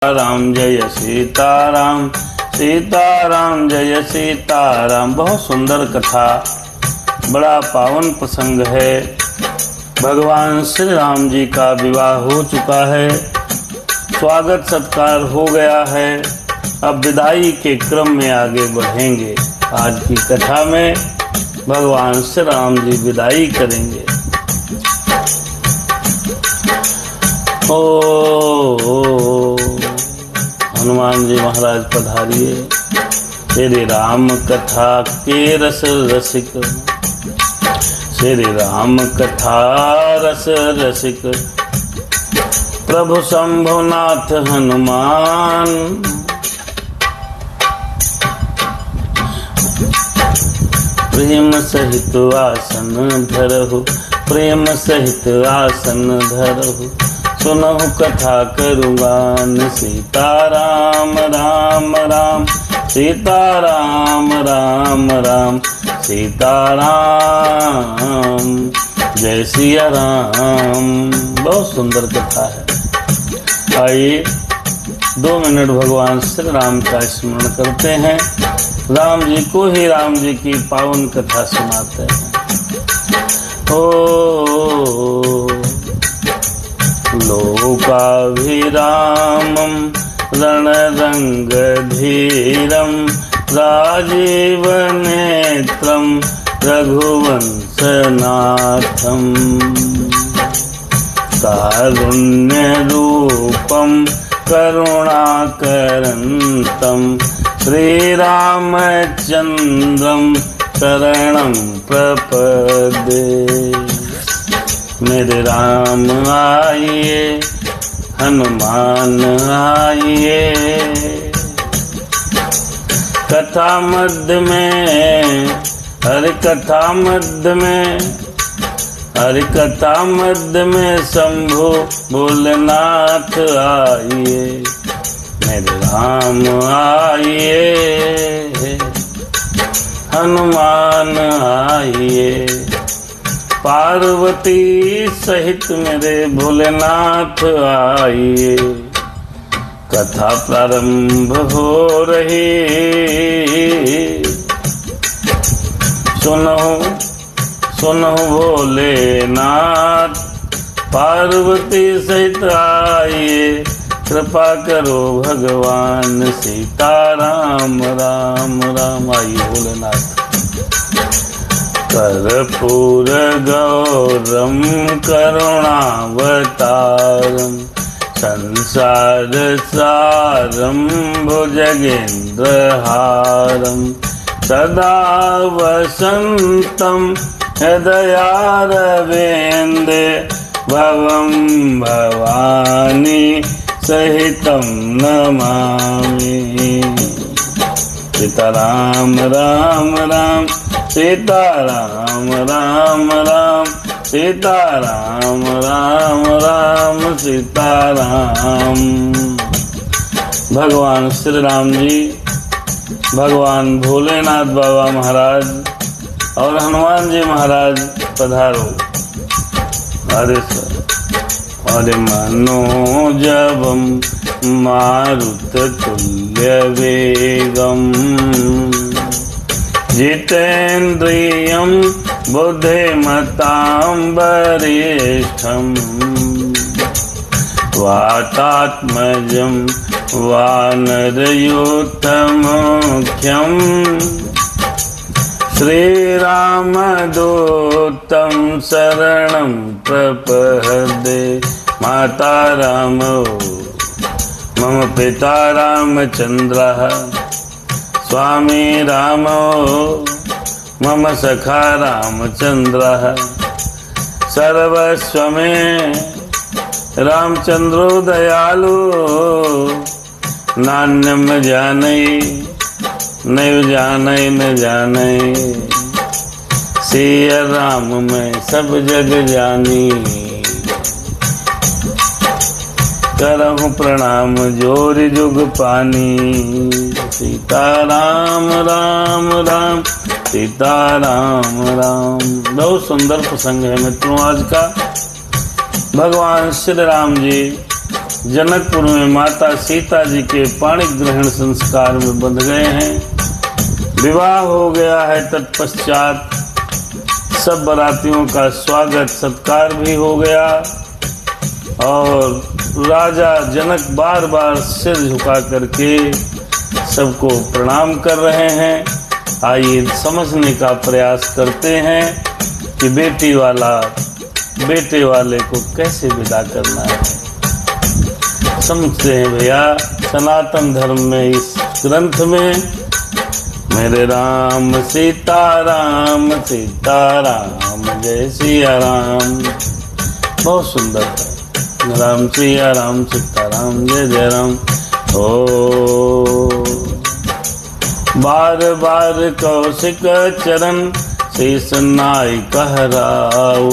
राम जय सीताराम, सीताराम जय सीताराम। बहुत सुंदर कथा, बड़ा पावन प्रसंग है। भगवान श्री राम जी का विवाह हो चुका है, स्वागत सत्कार हो गया है। अब विदाई के क्रम में आगे बढ़ेंगे। आज की कथा में भगवान श्री राम जी विदाई करेंगे। ओ हनुमान जी महाराज पधारिए। श्री राम कथा के रस रसिक, श्री राम कथा रस रसिक, प्रभु शंभुनाथ हनुमान। प्रेम सहित आसन धरहु, प्रेम सहित आसन धरहु, सुनहु कथा करुगान। सीताराम राम राम, सीताराम राम राम, सीताराम जय सिया राम। बहुत सुंदर कथा है। आइए 2 मिनट भगवान श्री राम का स्मरण करते हैं, राम जी को ही राम जी की पावन कथा सुनाते हैं। ओ लोकाभिरामं रणरंगधीरं राजीवनेत्रं रघुवंशनाथं, कारुण्यरूपं करुणाकरन्तं श्रीरामचन्द्रं शरणं प्रपद्ये। मेरे राम आइए, हनुमान आइए। कथा मध्य में, हरि कथा मध्य में, हरि कथा मध्य में शंभु भोलेनाथ आइए। मेरे राम आइए, हनुमान आइए। पार्वती सहित मेरे भोलेनाथ आइए। कथा प्रारंभ हो रही, सुनो सुनो भोलेनाथ। पार्वती सहित आइए, कृपा करो भगवान। सीताराम राम राम, आइए भोलेनाथ। कर्पूर गौरम करुणावतारम, संसार सारम भुजगेन्द्रहारम, सदा वसंतम हृदयारविंदे, भवं भवानी सहितं नमामि। सीताराम राम राम, सीताराम राम राम, सीताराम राम राम, सीताराम। भगवान श्री राम जी, भगवान भोलेनाथ बाबा महाराज और हनुमान जी महाराज पधारो। अरे सर, अरे मनोजवम मारुततुल्य वेगम, जितेन्द्रियं बुद्धिमतां वरिष्ठं, वातात्मजं वानरयूथमुख्यं, श्रीरामदूतं शरणं प्रपद्ये। माता रामो मम पिता रामचन्द्रः, स्वामी रामो मम सखा रामचन्द्रः, सर्वस्व में रामचन्द्रो दयालु, नान्यम जानै नैव जानै न जानै, सिया राम में सब जग जानी। करहु प्रणाम जोरि जुग पानी। सीताराम राम राम, सीताराम राम। बहुत सुंदर प्रसंग है मित्रों आज का। भगवान श्री राम जी जनकपुर में माता सीता जी के पाणी ग्रहण संस्कार में बंध गए हैं। विवाह हो गया है। तत्पश्चात सब बारातियों का स्वागत सत्कार भी हो गया और राजा जनक बार बार सिर झुका करके सबको प्रणाम कर रहे हैं। आइए समझने का प्रयास करते हैं कि बेटे वाले को कैसे विदा करना है। समझते हैं भैया, सनातन धर्म में इस ग्रंथ में मेरे राम सीताराम सीताराम जय सिया राम, बहुत सुंदर है। राम सिया राम सीताराम जय जय राम। ओ बार बार कौशिक चरण शीस नाई कहराओ,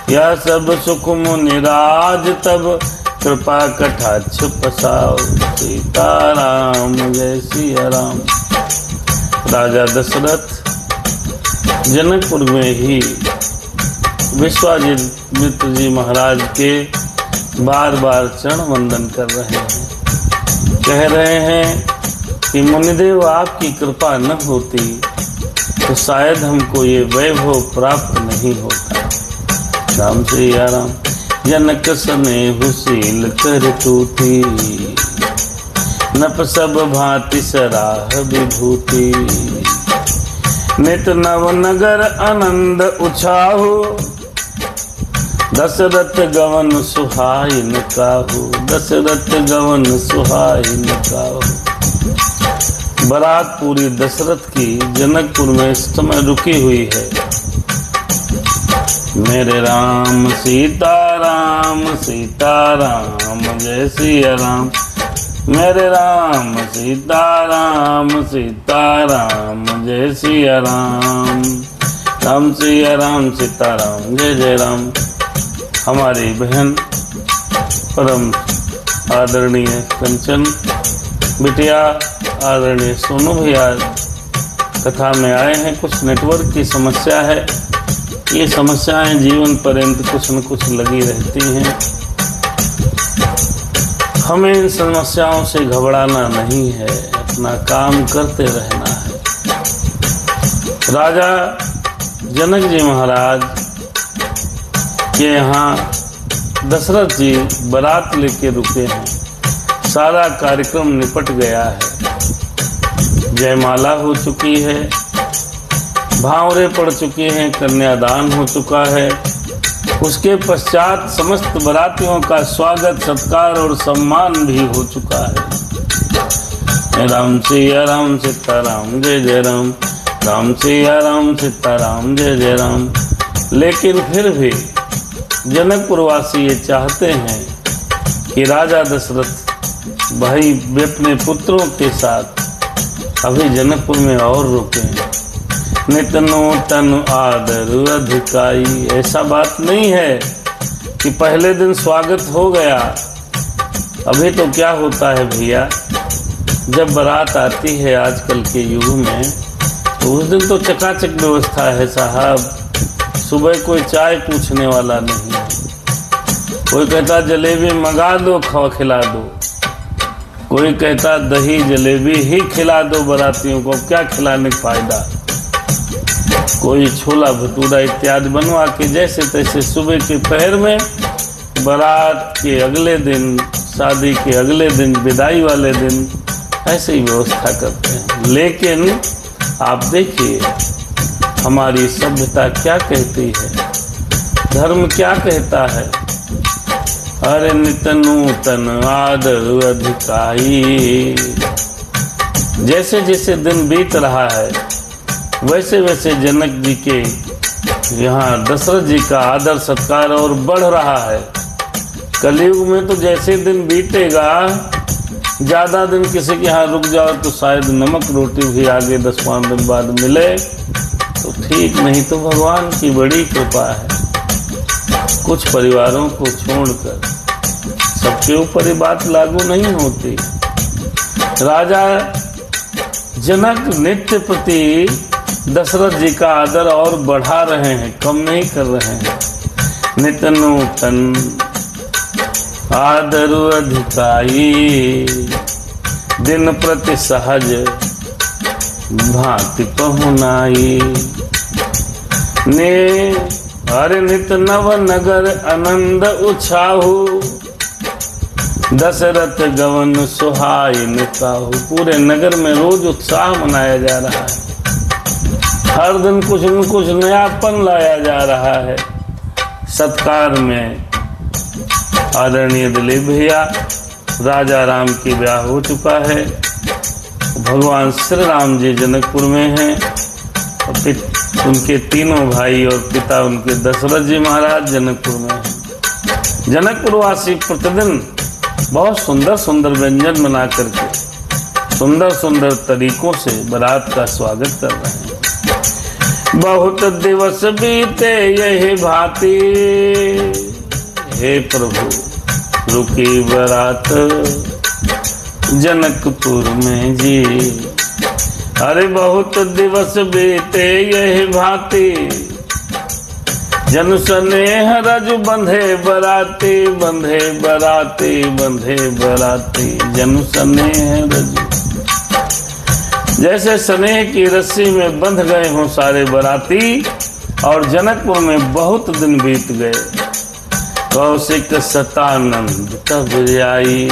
यह सब सुख मुनिराज तब कृपा कटाक्ष पसाओ। सीताराम जय सिया राम। राजा दशरथ जनकपुर में ही विश्वामित्र जी महाराज के बार बार चरण वंदन कर रहे हैं। कह रहे हैं कि मुनिदेव आपकी कृपा न होती तो शायद हमको ये वैभव प्राप्त नहीं होता। राम सिया राम। जनक स्नेहु शील कर तूती, नप सब भांति सराह विभूति। नित नव नगर आनंद उछाहु, दशरथ गवन सुहाइन काहू। दशरथ गवन सुहाइन काहू। बारात पूरी दशरथ की जनकपुर में इस समय रुकी हुई है। मेरे राम सीताराम सीताराम जय सिया राम। मेरे राम सीताराम सीताराम जय सिया राम। राम सिया राम सीताराम जय जय राम। हमारी बहन परम आदरणीय कंचन बिटिया, आदरणीय सोनू भैया कथा में आए हैं। कुछ नेटवर्क की समस्या है। ये समस्याएं जीवन पर्यंत कुछ न कुछ लगी रहती हैं। हमें इन समस्याओं से घबराना नहीं है, अपना काम करते रहना है। राजा जनक जी महाराज के यहाँ दशरथ जी बारात लेके रुके हैं। सारा कार्यक्रम निपट गया है। जयमाला हो चुकी है, भावरे पड़ चुके हैं, कन्यादान हो चुका है। उसके पश्चात समस्त बारातियों का स्वागत सत्कार और सम्मान भी हो चुका है। राम सिया राम सीताराम जय जय राम। राम सिया राम सीताराम जय जय राम। लेकिन फिर भी जनकपुरवासी ये चाहते हैं कि राजा दशरथ भाई अपने पुत्रों के साथ अभी जनकपुर में और रुकें। नित नूतन आदर अधिकाई। ऐसा बात नहीं है कि पहले दिन स्वागत हो गया। अभी तो क्या होता है भैया, जब बारात आती है आजकल के युग में तो उस दिन तो चकाचक व्यवस्था है साहब। सुबह कोई चाय पूछने वाला नहीं है। कोई कहता जलेबी मंगा दो, खिला दो। कोई कहता दही जलेबी ही खिला दो बारातियों को, क्या खिलाने का फायदा। कोई छोला भटूरा इत्यादि बनवा के जैसे तैसे सुबह के पहर में बारात के अगले दिन, शादी के अगले दिन, विदाई वाले दिन ऐसे ही व्यवस्था करते हैं। लेकिन आप देखिए हमारी सभ्यता क्या कहती है, धर्म क्या कहता है। अरे नित नूतन आदर अधिकाई। जैसे जैसे दिन बीत रहा है वैसे वैसे जनक जी के यहाँ दशरथ जी का आदर सत्कार और बढ़ रहा है। कलयुग में तो जैसे दिन बीतेगा, ज़्यादा दिन किसी के यहाँ रुक जाओ तो शायद नमक रोटी भी आगे 10-5 दिन बाद मिले तो ठीक, नहीं तो भगवान की बड़ी कृपा है। कुछ परिवारों को छोड़कर सबके ऊपर ये बात लागू नहीं होती। राजा जनक नित्य प्रति दशरथ जी का आदर और बढ़ा रहे हैं, कम नहीं कर रहे हैं। नित नूतन आदरु अधिकाई, दिन प्रति सहज भांति पहुनाई। ने हरि नित नव नगर आनंद उछाहु, दशरथ गवन सुहाइन काहू। पूरे नगर में रोज उत्साह मनाया जा रहा है, हर दिन कुछ न कुछ नयापन लाया जा रहा है। सत्कार में आदरणीय दिलीप भैया, राजा राम की ब्याह हो चुका है। भगवान श्री राम जी जनकपुर में हैं, उनके तीनों भाई और पिता उनके दशरथ जी महाराज जनकपुर में हैं। जनकपुर वासी प्रतिदिन बहुत सुंदर सुंदर व्यंजन बना करके सुंदर सुंदर तरीकों से बारात का स्वागत कर रहे हैं। बहुत दिवस बीते यही भांति, हे प्रभु रुकी बारात जनकपुर में जी। अरे बहुत दिवस बीते यही भांति, जन स्नेह रजु बंधे बराती, बंधे बराती, बंधे बराती, जन स्नेह रजु। जैसे स्नेह की रस्सी में बंध गए हों सारे बराती, और जनकपुर में बहुत दिन बीत गए। कौशिक सतानंद तब आई,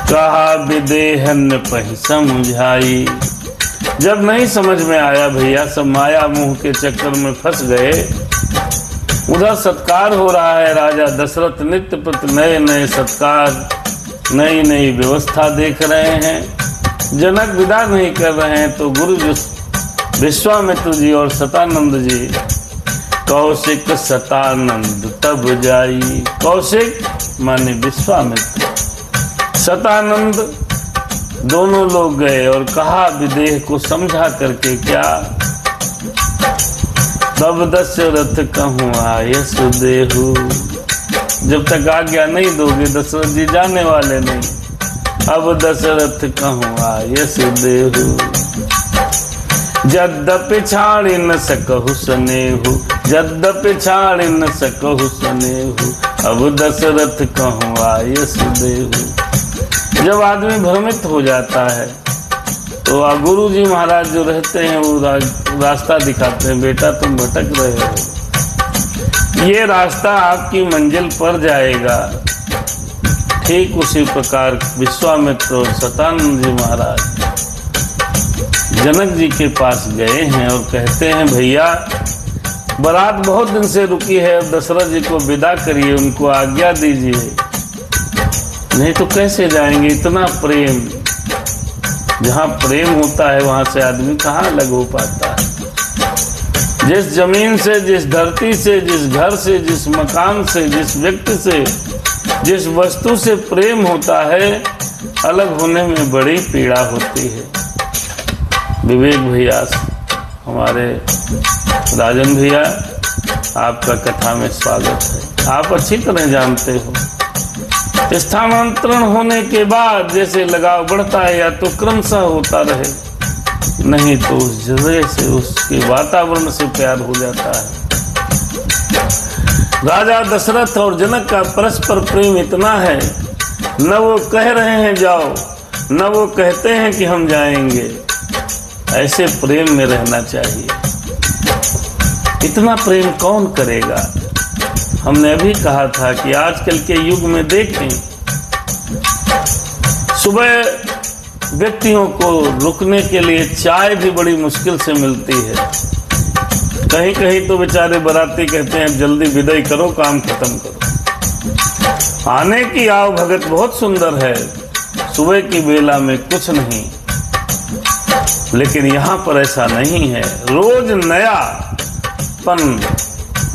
कहा विदेह न पहि समझाई। जब नहीं समझ में आया भैया, सब माया मुंह के चक्कर में फंस गए। उधर सत्कार हो रहा है, राजा दशरथ नित्य प्रति नए नए सत्कार, नई नई व्यवस्था देख रहे हैं। जनक विदा नहीं कर रहे हैं तो गुरु विश्वामित्र जी और सतानंद जी, कौशिक सतानंद तब जाई। कौशिक माने विश्वामित्र, सतानंद दोनों लोग गए और कहा विदेह को समझा करके क्या। तब दशरथ कहूँ आयस देहु, जब तक आज्ञा नहीं दोगे दशरथ जी जाने वाले नहीं। अब दशरथ कहूँ आयस देहु, यद्यपि छाड़ी न सकहु स्नेहु, यद्यपि छाड़ी न सकहु स्नेहु। अब दशरथ कहूँ आयस देहु। जब आदमी भ्रमित हो जाता है तो गुरु जी महाराज जो रहते हैं वो रास्ता दिखाते हैं, बेटा तुम भटक रहे हो, ये रास्ता आपकी मंजिल पर जाएगा। ठीक उसी प्रकार विश्वामित्र और सतानंद जी महाराज जनक जी के पास गए हैं और कहते हैं भैया बारात बहुत दिन से रुकी है, अब दशरथ जी को विदा करिए, उनको आज्ञा दीजिए, नहीं तो कैसे जाएंगे। इतना प्रेम, जहाँ प्रेम होता है वहां से आदमी कहाँ अलग हो पाता है। जिस जमीन से, जिस धरती से, जिस घर से, जिस मकान से, जिस व्यक्ति से, जिस वस्तु से प्रेम होता है, अलग होने में बड़ी पीड़ा होती है। विवेक भैया, हमारे राजन भैया, आपका कथा में स्वागत है। आप अच्छी तरह जानते हो स्थानांतरण होने के बाद जैसे लगाव बढ़ता है या तो क्रमशः होता रहे, नहीं तो उस जगह से, उसके वातावरण से प्यार हो जाता है। राजा दशरथ और जनक का परस्पर प्रेम इतना है, न वो कह रहे हैं जाओ, न वो कहते हैं कि हम जाएंगे। ऐसे प्रेम में रहना चाहिए। इतना प्रेम कौन करेगा। हमने अभी कहा था कि आजकल के युग में देखें, सुबह व्यक्तियों को रुकने के लिए चाय भी बड़ी मुश्किल से मिलती है। कहीं कहीं तो बेचारे बाराती कहते हैं जल्दी विदाई करो, काम खत्म करो। आने की आओ भगत बहुत सुंदर है, सुबह की बेला में कुछ नहीं, लेकिन यहाँ पर ऐसा नहीं है।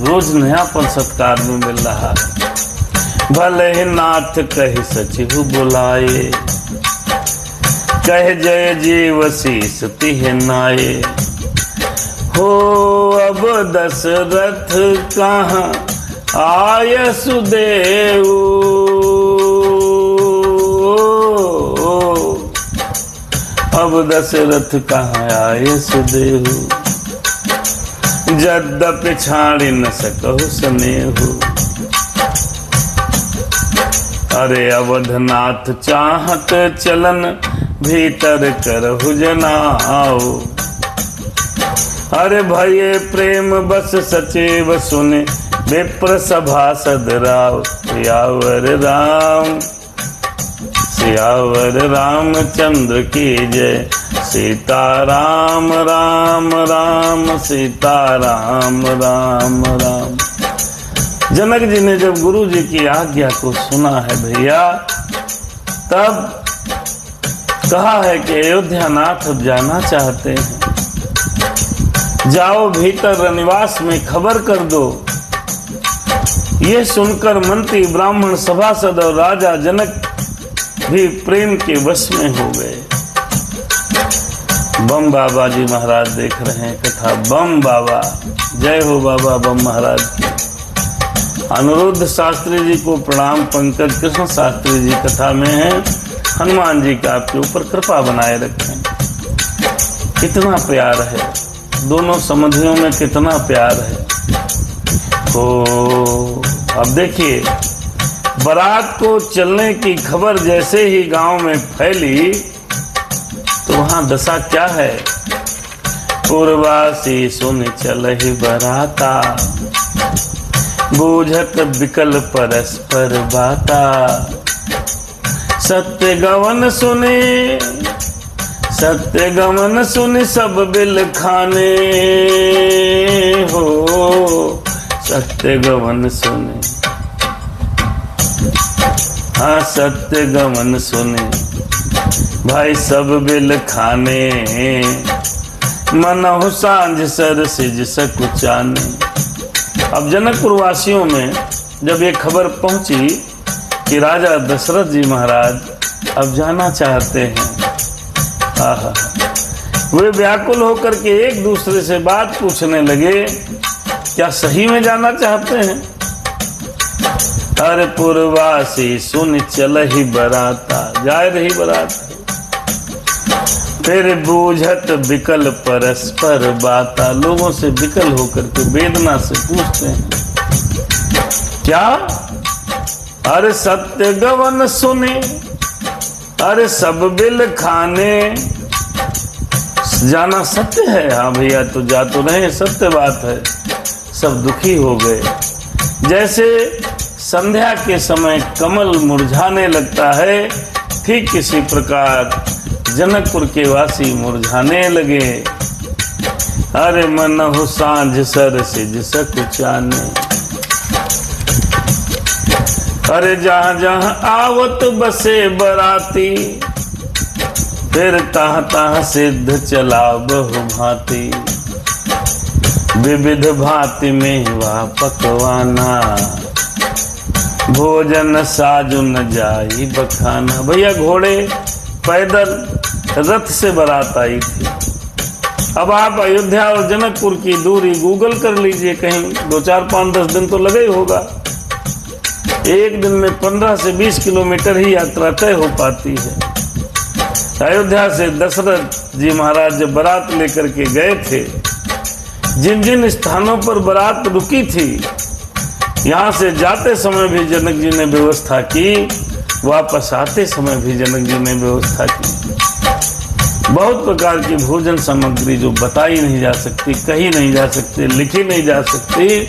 रोज नयापन सत्कार में मिल रहा है। भले ही नाथ कही सचिव बुलाए, कह जय जीव शीस तिह नाये। हो अब दशरथ कहाँ आय सुदेव, अब दशरथ कहाँ आय सुदेव। यद्यपि छाड़ी न सकहु स्नेहु, अरे अवधनाथ चाहत चलन भीतर करहु जनाओ। अरे भये प्रेम बस सचेव सुने विप्र सभासद राव। सियावर रामचंद्र की जय। सीताराम राम राम सीताराम राम राम। जनक जी ने जब गुरु जी की आज्ञा को सुना है भैया, तब कहा है कि अयोध्या नाथ अब जाना चाहते हैं, जाओ भीतर रनिवास में खबर कर दो। ये सुनकर मंत्री ब्राह्मण सभासद और राजा जनक भी प्रेम के वश में हो गए। बम बाबा जी महाराज देख रहे हैं कथा। बम बाबा, जय हो बाबा बम महाराज की। अनुरुद्ध शास्त्री जी को प्रणाम। पंकज कृष्ण शास्त्री जी कथा में है। हनुमान जी का आपके ऊपर कृपा बनाए रखें। कितना प्यार है दोनों समधियों में, कितना प्यार है। तो अब देखिए, बारात को चलने की खबर जैसे ही गांव में फैली तो वहां दशा क्या है। पूर्वासी सुन चलहि बराता, बूझत बिकल परस्पर बाता। सत्य गवन सुने सब बिल खाने हो। सत्य गवन सुने, हाँ सत्य गवन सुने भाई सब बिल खाने। मनहु सांझ सर सिज सकुचाने। अब जनकपुर वासियों में जब ये खबर पहुंची कि राजा दशरथ जी महाराज अब जाना चाहते हैं, आहा, वे व्याकुल होकर के एक दूसरे से बात पूछने लगे, क्या सही में जाना चाहते हैं। अरे पूर्वासी सुन चलहि बराता, जाए रही बारात। फिर बूझत बिकल परस्पर बाता, लोगों से बिकल होकर के वेदना से पूछते हैं क्या। अरे सत्य गवन सुने, अरे सब बिल खाने। जाना सत्य है, हाँ भैया तो जा तो रहे, सत्य बात है। सब दुखी हो गए। जैसे संध्या के समय कमल मुरझाने लगता है, ठीक किसी प्रकार जनकपुर के वासी मुरझाने लगे। अरे मनहु सांझ सर सिज सकुचाने। अरे जहां जहां आवत बसे बराती, फिर तहां तहां सिद्ध चला बहु भांति। विविध भांति में हुआ पकवाना, भोजन साजु न जाई बखाना। भैया घोड़े पैदल रथ से बारात आई थी। अब आप अयोध्या और जनकपुर की दूरी गूगल कर लीजिए, कहीं 2, 4, 5, 10 दिन तो लगे ही होगा। एक दिन में 15 से 20 किलोमीटर ही यात्रा तय हो पाती है। अयोध्या से दशरथ जी महाराज जब बारात लेकर के गए थे, जिन जिन स्थानों पर बारात रुकी थी, यहाँ से जाते समय भी जनक जी ने व्यवस्था की, वापस आते समय भी जनक जी ने व्यवस्था की। बहुत प्रकार की भोजन सामग्री जो बताई नहीं जा सकती, कही नहीं जा सकती, लिखी नहीं जा सकती,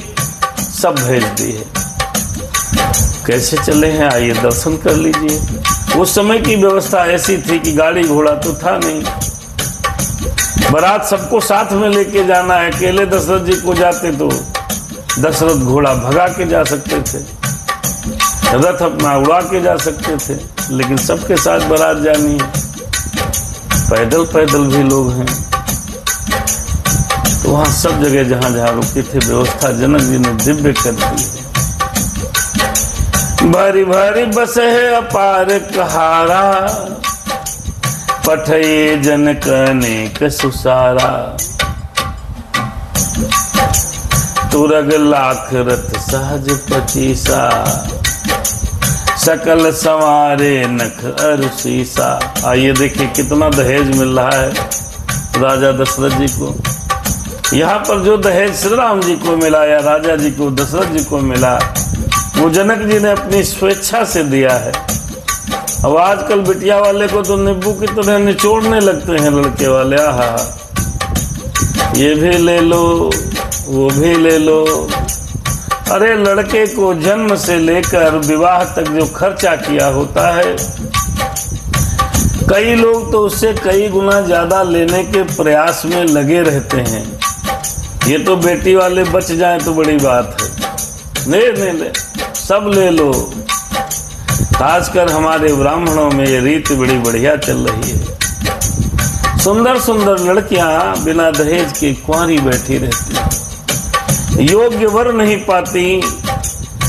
सब भेज दी है। कैसे चले हैं, आइए दर्शन कर लीजिए। उस समय की व्यवस्था ऐसी थी कि गाड़ी घोड़ा तो था नहीं, बारात सबको साथ में लेके जाना है। अकेले दशरथ जी को जाते तो दशरथ घोड़ा भगा के जा सकते थे, रथ अपना उड़ा के जा सकते थे, लेकिन सबके साथ बारात जानी है। पैदल पैदल भी लोग हैं, तो वहां सब जगह जहां जहां रुकी थी व्यवस्था जनक जी ने दिव्य कर दी है। भारी भारी बस है अपार कहारा, पठये जनक अनेक सुसारा। तुरग लाख रथ सहज पचीसा, सकल संवारे नख अरुशीसा। आइए देखिए कितना दहेज मिल रहा है राजा दशरथ जी को। यहाँ पर जो दहेज श्री राम जी को मिला या राजा जी को दशरथ जी को मिला, वो जनक जी ने अपनी स्वेच्छा से दिया है। अब आजकल बिटिया वाले को तो नींबू की तरह निचोड़ने लगते हैं लड़के वाले, आहा ये भी ले लो वो भी ले लो। अरे लड़के को जन्म से लेकर विवाह तक जो खर्चा किया होता है, कई लोग तो उससे कई गुना ज्यादा लेने के प्रयास में लगे रहते हैं। ये तो बेटी वाले बच जाएं तो बड़ी बात है, ले सब ले लो। खासकर हमारे ब्राह्मणों में ये रीति बड़ी बढ़िया चल रही है। सुंदर सुंदर लड़कियां बिना दहेज के कुंवारी बैठी रहती हैं, योग्य वर नहीं पाती।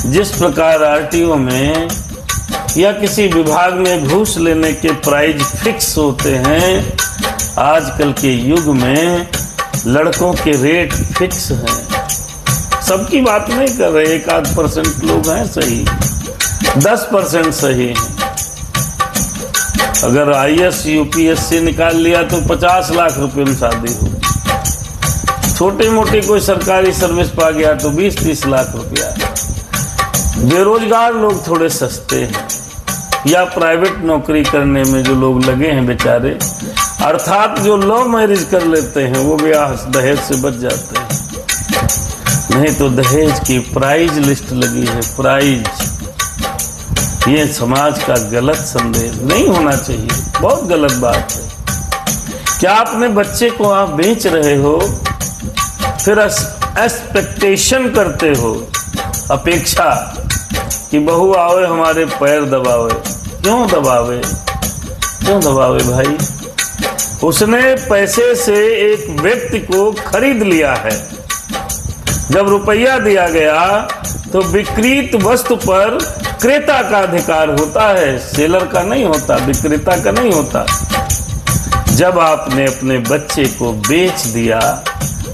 जिस प्रकार आरटीओ में या किसी विभाग में घूस लेने के प्राइज फिक्स होते हैं, आजकल के युग में लड़कों के रेट फिक्स हैं। सबकी बात नहीं कर रहे, 1-8% लोग हैं सही, 10% सही हैं। अगर IAS UPSC निकाल लिया तो 50 लाख रुपए में शादी हो। छोटी मोटी कोई सरकारी सर्विस पा गया तो 20-30 लाख रुपया। बेरोजगार लोग थोड़े सस्ते हैं, या प्राइवेट नौकरी करने में जो लोग लगे हैं बेचारे, अर्थात जो लव मैरिज कर लेते हैं, वो भी दहेज से बच जाते हैं। नहीं तो दहेज की प्राइज लिस्ट लगी है, प्राइज। ये समाज का गलत संदेश नहीं होना चाहिए, बहुत गलत बात है। क्या अपने बच्चे को आप बेच रहे हो, फिर एक्सपेक्टेशन करते हो, अपेक्षा कि बहू आवे हमारे पैर दबावे। क्यों दबावे भाई? उसने पैसे से एक व्यक्ति को खरीद लिया है। जब रुपया दिया गया तो विक्रीत वस्तु पर क्रेता का अधिकार होता है, सेलर का नहीं होता, विक्रेता का नहीं होता। जब आपने अपने बच्चे को बेच दिया,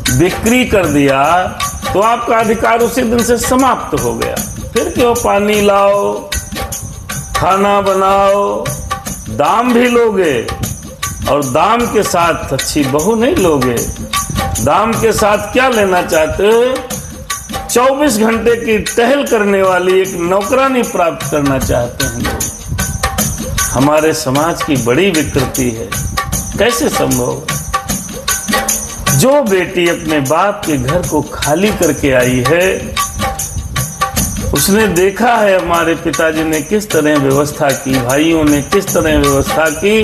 बिक्री कर दिया, तो आपका अधिकार उसी दिन से समाप्त हो गया। फिर क्यों पानी लाओ, खाना बनाओ, दाम भी लोगे, और दाम के साथ अच्छी बहू नहीं लोगे। दाम के साथ क्या लेना चाहते हो? 24 घंटे की टहल करने वाली एक नौकरानी प्राप्त करना चाहते हैं लोग। हमारे समाज की बड़ी विकृति है, कैसे संभव? जो बेटी अपने बाप के घर को खाली करके आई है, उसने देखा है हमारे पिताजी ने किस तरह व्यवस्था की, भाइयों ने किस तरह व्यवस्था की,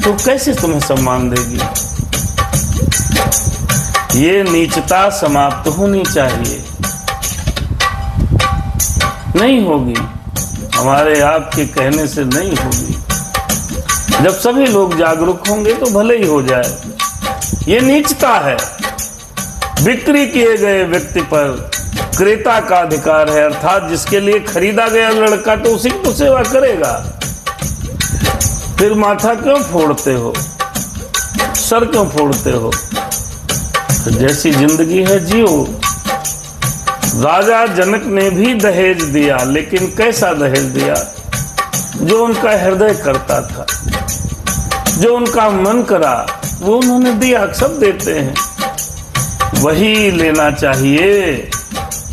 तो कैसे तुम्हें सम्मान देगी? ये नीचता समाप्त होनी चाहिए। नहीं होगी, हमारे आपके कहने से नहीं होगी। जब सभी लोग जागरूक होंगे तो भले ही हो जाए। ये नीचता है। बिक्री किए गए व्यक्ति पर क्रेता का अधिकार है, अर्थात जिसके लिए खरीदा गया लड़का तो उसी को सेवा करेगा। फिर माथा क्यों फोड़ते हो, सर क्यों फोड़ते हो? तो जैसी जिंदगी है जियो। राजा जनक ने भी दहेज दिया, लेकिन कैसा दहेज दिया? जो उनका हृदय करता था, जो उनका मन करा, वो उन्होंने दिया। सब देते हैं, वही लेना चाहिए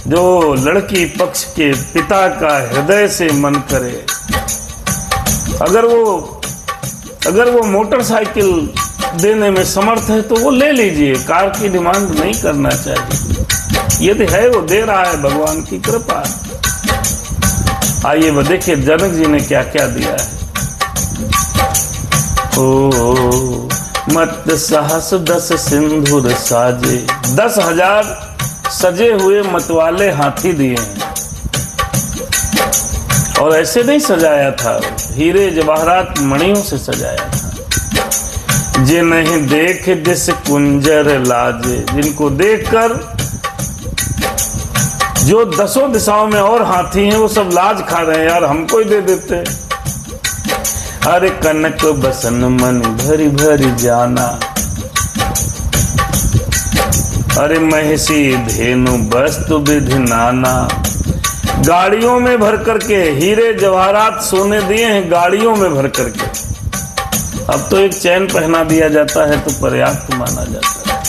जो लड़की पक्ष के पिता का हृदय से मन करे। अगर वो मोटरसाइकिल देने में समर्थ है तो वो ले लीजिए, कार की डिमांड नहीं करना चाहिए। यदि है वो दे रहा है, भगवान की कृपा। आइए वो देखिए जनक जी ने क्या क्या दिया है। ओ मत सहस 10 सिंधुर साजे, 10,000 सजे हुए मतवाले हाथी दिए हैं। और ऐसे नहीं सजाया था, हीरे जवाहरात मणियों से सजाया था। जे नहीं देख जिस कुंजर लाजे, जिनको देखकर जो 10 दिशाओं में और हाथी हैं वो सब लाज खा रहे हैं, यार हमको ही दे देते। अरे कनक बसन मन भरी भरी जाना, अरे महिषी धेनु वस्तु विधि नाना। गाड़ियों में भर करके हीरे जवाहरात सोने दिए हैं, गाड़ियों में भर करके। अब तो एक चेन पहना दिया जाता है तो पर्याप्त माना जाता है।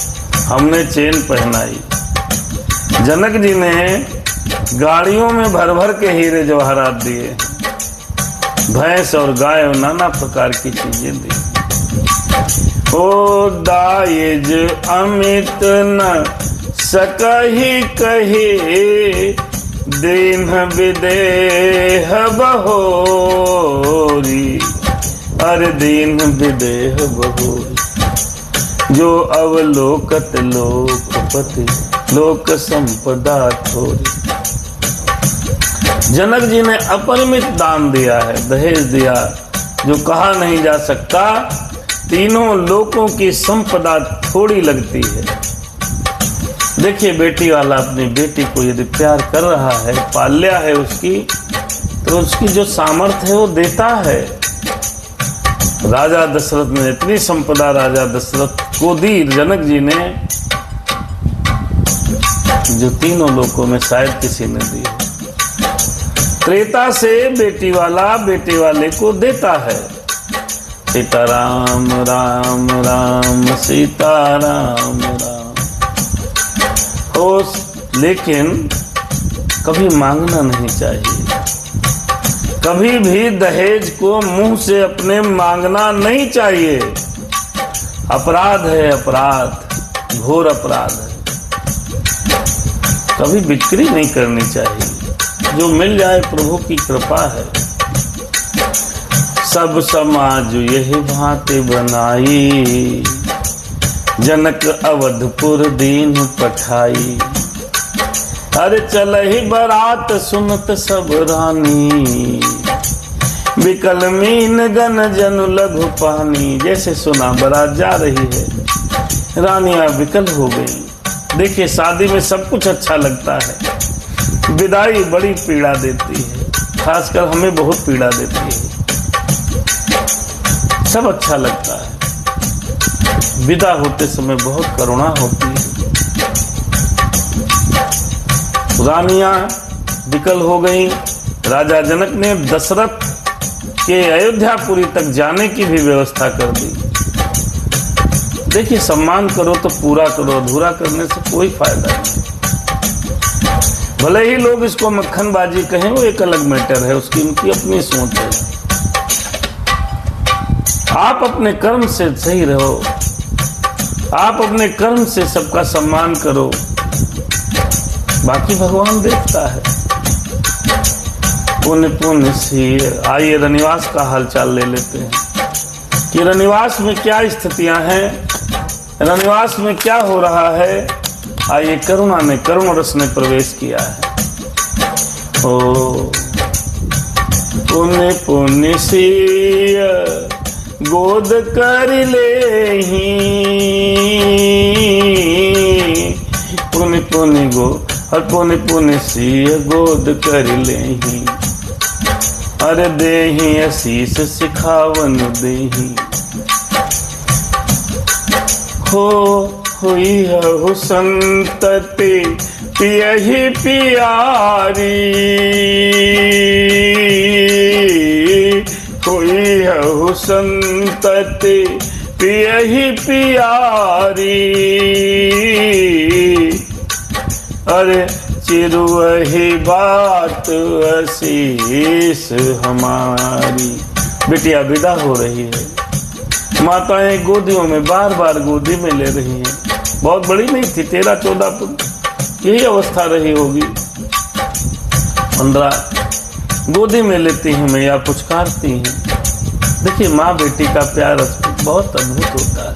हमने चेन पहनाई। जनक जी ने गाड़ियों में भर भर के हीरे जवाहरात दिए, भैंस और गाय और नाना प्रकार की चीजें दी। ओ दायज अमित न सकहि कहे, दीन विदेह बहोरी। अरे दीन विदेह बहोरी, जो अवलोकत लोकपति, लोक संपदा थोरी। जनक जी ने अपरिमित दान दिया है, दहेज दिया, जो कहा नहीं जा सकता। तीनों लोकों की संपदा थोड़ी लगती है। देखिए, बेटी वाला अपनी बेटी को यदि प्यार कर रहा है, पाल्या है उसकी, तो उसकी जो सामर्थ्य है वो देता है। राजा दशरथ ने इतनी संपदा राजा दशरथ को दी जनक जी ने, जो तीनों लोकों में शायद किसी ने दी है। त्रेता से बेटी वाला बेटे वाले को देता है। सीता राम राम राम सीता राम राम हो, लेकिन कभी मांगना नहीं चाहिए। कभी भी दहेज को मुंह से अपने मांगना नहीं चाहिए। अपराध है, अपराध, घोर अपराध है। कभी बिक्री नहीं करनी चाहिए। जो मिल जाए प्रभु की कृपा है। सब समाज यही भांति बनाई, जनक अवधपुर दीन पठाई। अरे चल ही बारात सुनत सब रानी, विकल मीन गन जनु लघु पानी। जैसे सुना बारात जा रही है, रानियां विकल हो गई। देखिए, शादी में सब कुछ अच्छा लगता है, विदाई बड़ी पीड़ा देती है। खासकर हमें बहुत पीड़ा देती है। सब अच्छा लगता है, विदा होते समय बहुत करुणा होती है। रानियां विकल हो गई। राजा जनक ने दशरथ के अयोध्यापुरी तक जाने की भी व्यवस्था कर दी। देखिए, सम्मान करो तो पूरा करो, अधूरा करने से कोई फायदा नहीं। भले ही लोग इसको मक्खनबाजी कहें, वो एक अलग मैटर है, उसकी उनकी अपनी सोच है। आप अपने कर्म से सही रहो, आप अपने कर्म से सबका सम्मान करो, बाकी भगवान देखता है। पुण्य पुण्य सी। आइए रनिवास का हालचाल ले लेते हैं कि रनिवास में क्या स्थितियां हैं, रनिवास में क्या हो रहा है। आइए, करुणा ने, करुण रस ने प्रवेश किया है। ओ पुण्य पुण्य सी गोद कर ले ही, पुण्य पुण्य गो और पुण्य पुण्य सी गोद कर ले ही। अरे देही आशीष सिखावन देही, हुई है संतति पियहि पियारी, हुई है संतति पियहि पियारी। अरे चिरु वही बात आशीष हमारी। बिटिया विदा हो रही है। माताएं गोदियों में बार बार गोदी में ले रही हैं। बहुत बड़ी नहीं थी, 13-14 फुट यही अवस्था रही होगी। 15 गोदी में लेती हैं, मैया पुचकारती हैं। देखिए, माँ बेटी का प्यार बहुत अद्भुत होता है।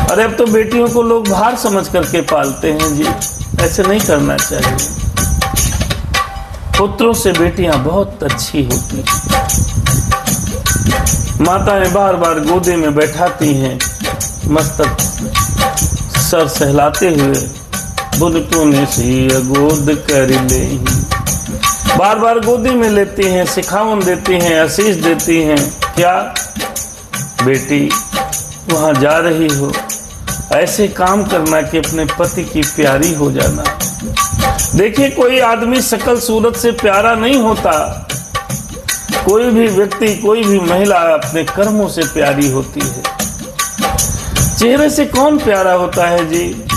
अरे अब तो बेटियों को लोग भार समझ करके पालते हैं जी, ऐसे नहीं करना चाहिए। पुत्रों से बेटियां बहुत अच्छी होती हैं। माताएं बार बार गोदी में बैठाती हैं, मस्तक सर सहलाते हुए, बुन पुण्य सी गोद कर ले। बार बार गोदी में लेती हैं, सिखावन देती हैं, आशीष देती हैं। क्या बेटी वहां जा रही हो, ऐसे काम करना कि अपने पति की प्यारी हो जाना। देखिए, कोई आदमी शकल सूरत से प्यारा नहीं होता। कोई भी व्यक्ति, कोई भी महिला अपने कर्मों से प्यारी होती है। चेहरे से कौन प्यारा होता है जी?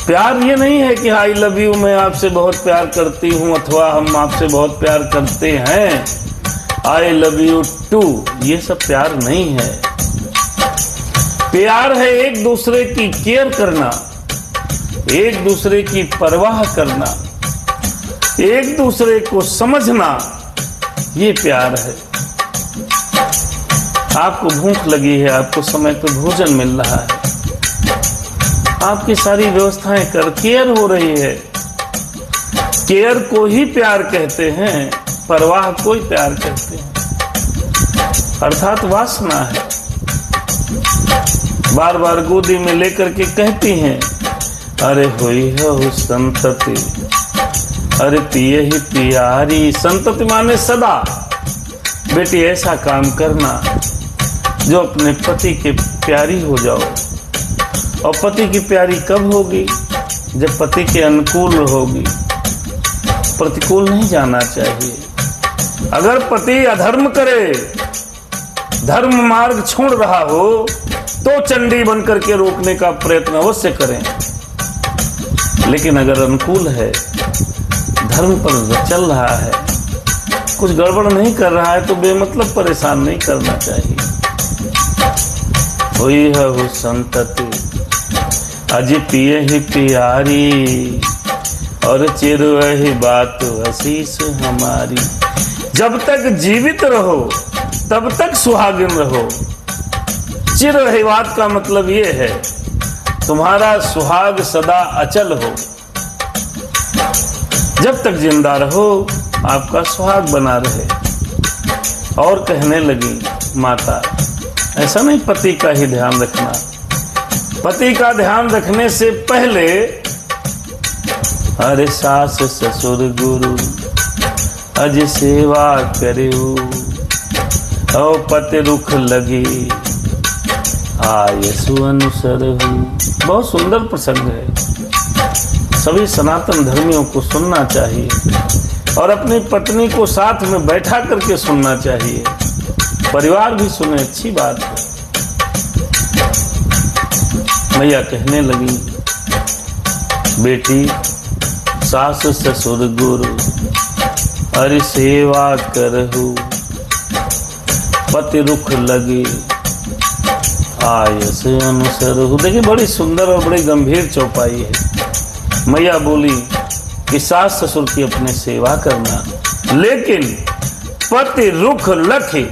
प्यार ये नहीं है कि आई लव यू, मैं आपसे बहुत प्यार करती हूँ, अथवा हम आपसे बहुत प्यार करते हैं, आई लव यू टू, ये सब प्यार नहीं है। प्यार है एक दूसरे की केयर करना, एक दूसरे की परवाह करना, एक दूसरे को समझना, ये प्यार है। आपको भूख लगी है, आपको समय पर भोजन मिल रहा है, आपकी सारी व्यवस्थाएं कर केयर हो रही है। केयर को ही प्यार कहते हैं, परवाह को ही प्यार कहते हैं, अर्थात वासना है। बार बार गोदी में लेकर के कहती हैं, अरे हुई हो संतति, अरे पिए ही प्यारी। संतति माने सदा। बेटी ऐसा काम करना जो अपने पति के प्यारी हो जाओ। और पति की प्यारी कब होगी? जब पति के अनुकूल होगी, प्रतिकूल नहीं जाना चाहिए। अगर पति अधर्म करे, धर्म मार्ग छोड़ रहा हो, तो चंडी बनकर के रोकने का प्रयत्न अवश्य करें। लेकिन अगर अनुकूल है, धर्म पर चल रहा है, कुछ गड़बड़ नहीं कर रहा है, तो बेमतलब परेशान नहीं करना चाहिए। हुई है वो संतति, अजी पिए ही प्यारी, और चिर वही बात आशीष हमारी। जब तक जीवित रहो तब तक सुहागिन रहो। चिर वही बात का मतलब ये है, तुम्हारा सुहाग सदा अचल हो। जब तक जिंदा रहो, आपका सुहाग बना रहे। और कहने लगी माता, ऐसा नहीं पति का ही ध्यान रखना, पति का ध्यान रखने से पहले अरे सास ससुर गुरु अज सेवा करियो, और पति रुख लगी आयसु अनुसरहु। बहुत सुंदर प्रसंग है, सभी सनातन धर्मियों को सुनना चाहिए और अपनी पत्नी को साथ में बैठा करके सुनना चाहिए। परिवार भी सुने, अच्छी बात है। मैया कहने लगी, बेटी सास ससुर गुरु अरे सेवा करहु, पति रुख लगे आयस अनुसरहु। देखिए बड़ी सुंदर और बड़ी गंभीर चौपाई है। मैया बोली कि सास ससुर की अपने सेवा करना, लेकिन पति रुख लखे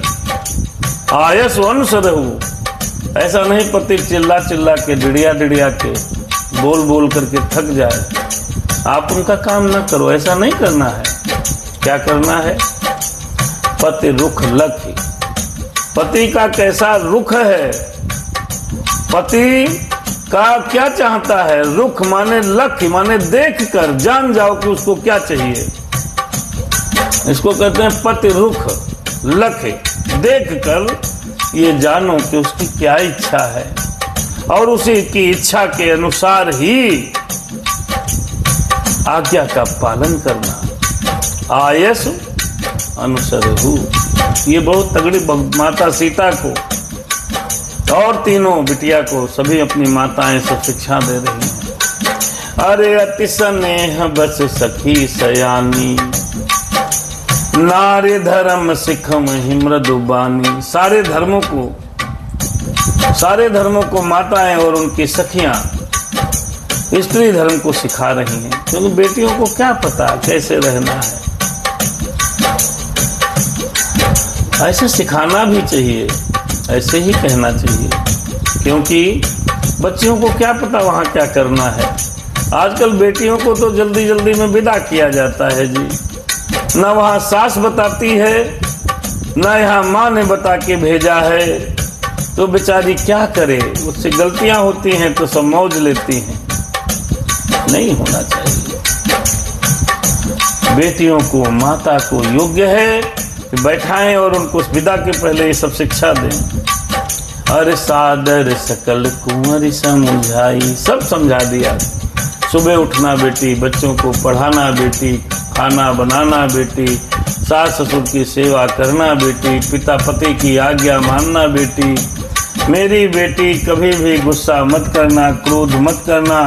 आयस अनुसरहु। ऐसा नहीं पति चिल्ला चिल्ला के डिड़िया के बोल बोल करके थक जाए, आप उनका काम ना करो, ऐसा नहीं करना है। क्या करना है? पति रुख लखे। पति का कैसा रुख है, पति का क्या चाहता है? रुख माने लक्ष्य, माने देख कर जान जाओ कि उसको क्या चाहिए। इसको कहते हैं पति रुख लखे। देख कर ये जानो कि उसकी क्या इच्छा है, और उसी की इच्छा के अनुसार ही आज्ञा का पालन करना। आयस अनुसरहु। ये बहुत तगड़ी माता सीता को और तीनों बिटिया को सभी अपनी माताएं सब शिक्षा दे रही हैं। अरे अति स्नेह बस सखी सयानी, नारी धर्म सिखम ही मृदुबानी। सारे धर्मों को माताएं और उनकी सखियां स्त्री धर्म को सिखा रही हैं, क्योंकि बेटियों को क्या पता कैसे रहना है। ऐसे सिखाना भी चाहिए, ऐसे ही कहना चाहिए, क्योंकि बच्चियों को क्या पता वहां क्या करना है। आजकल बेटियों को तो जल्दी जल्दी में विदा किया जाता है जी। न वहाँ सास बताती है, न यहाँ माँ ने बता के भेजा है, तो बेचारी क्या करे। उससे गलतियां होती हैं तो सब मौज लेती हैं। नहीं होना चाहिए। बेटियों को, माता को योग्य है कि बैठाएं और उनको विदा के पहले ये सब शिक्षा दें। अरे सादर सकल कुंवरी समझाई, सब समझा दिया। सुबह उठना बेटी, बच्चों को पढ़ाना बेटी, खाना बनाना बेटी, सास ससुर की सेवा करना बेटी, पिता पति की आज्ञा मानना बेटी। मेरी बेटी कभी भी गुस्सा मत करना, क्रोध मत करना,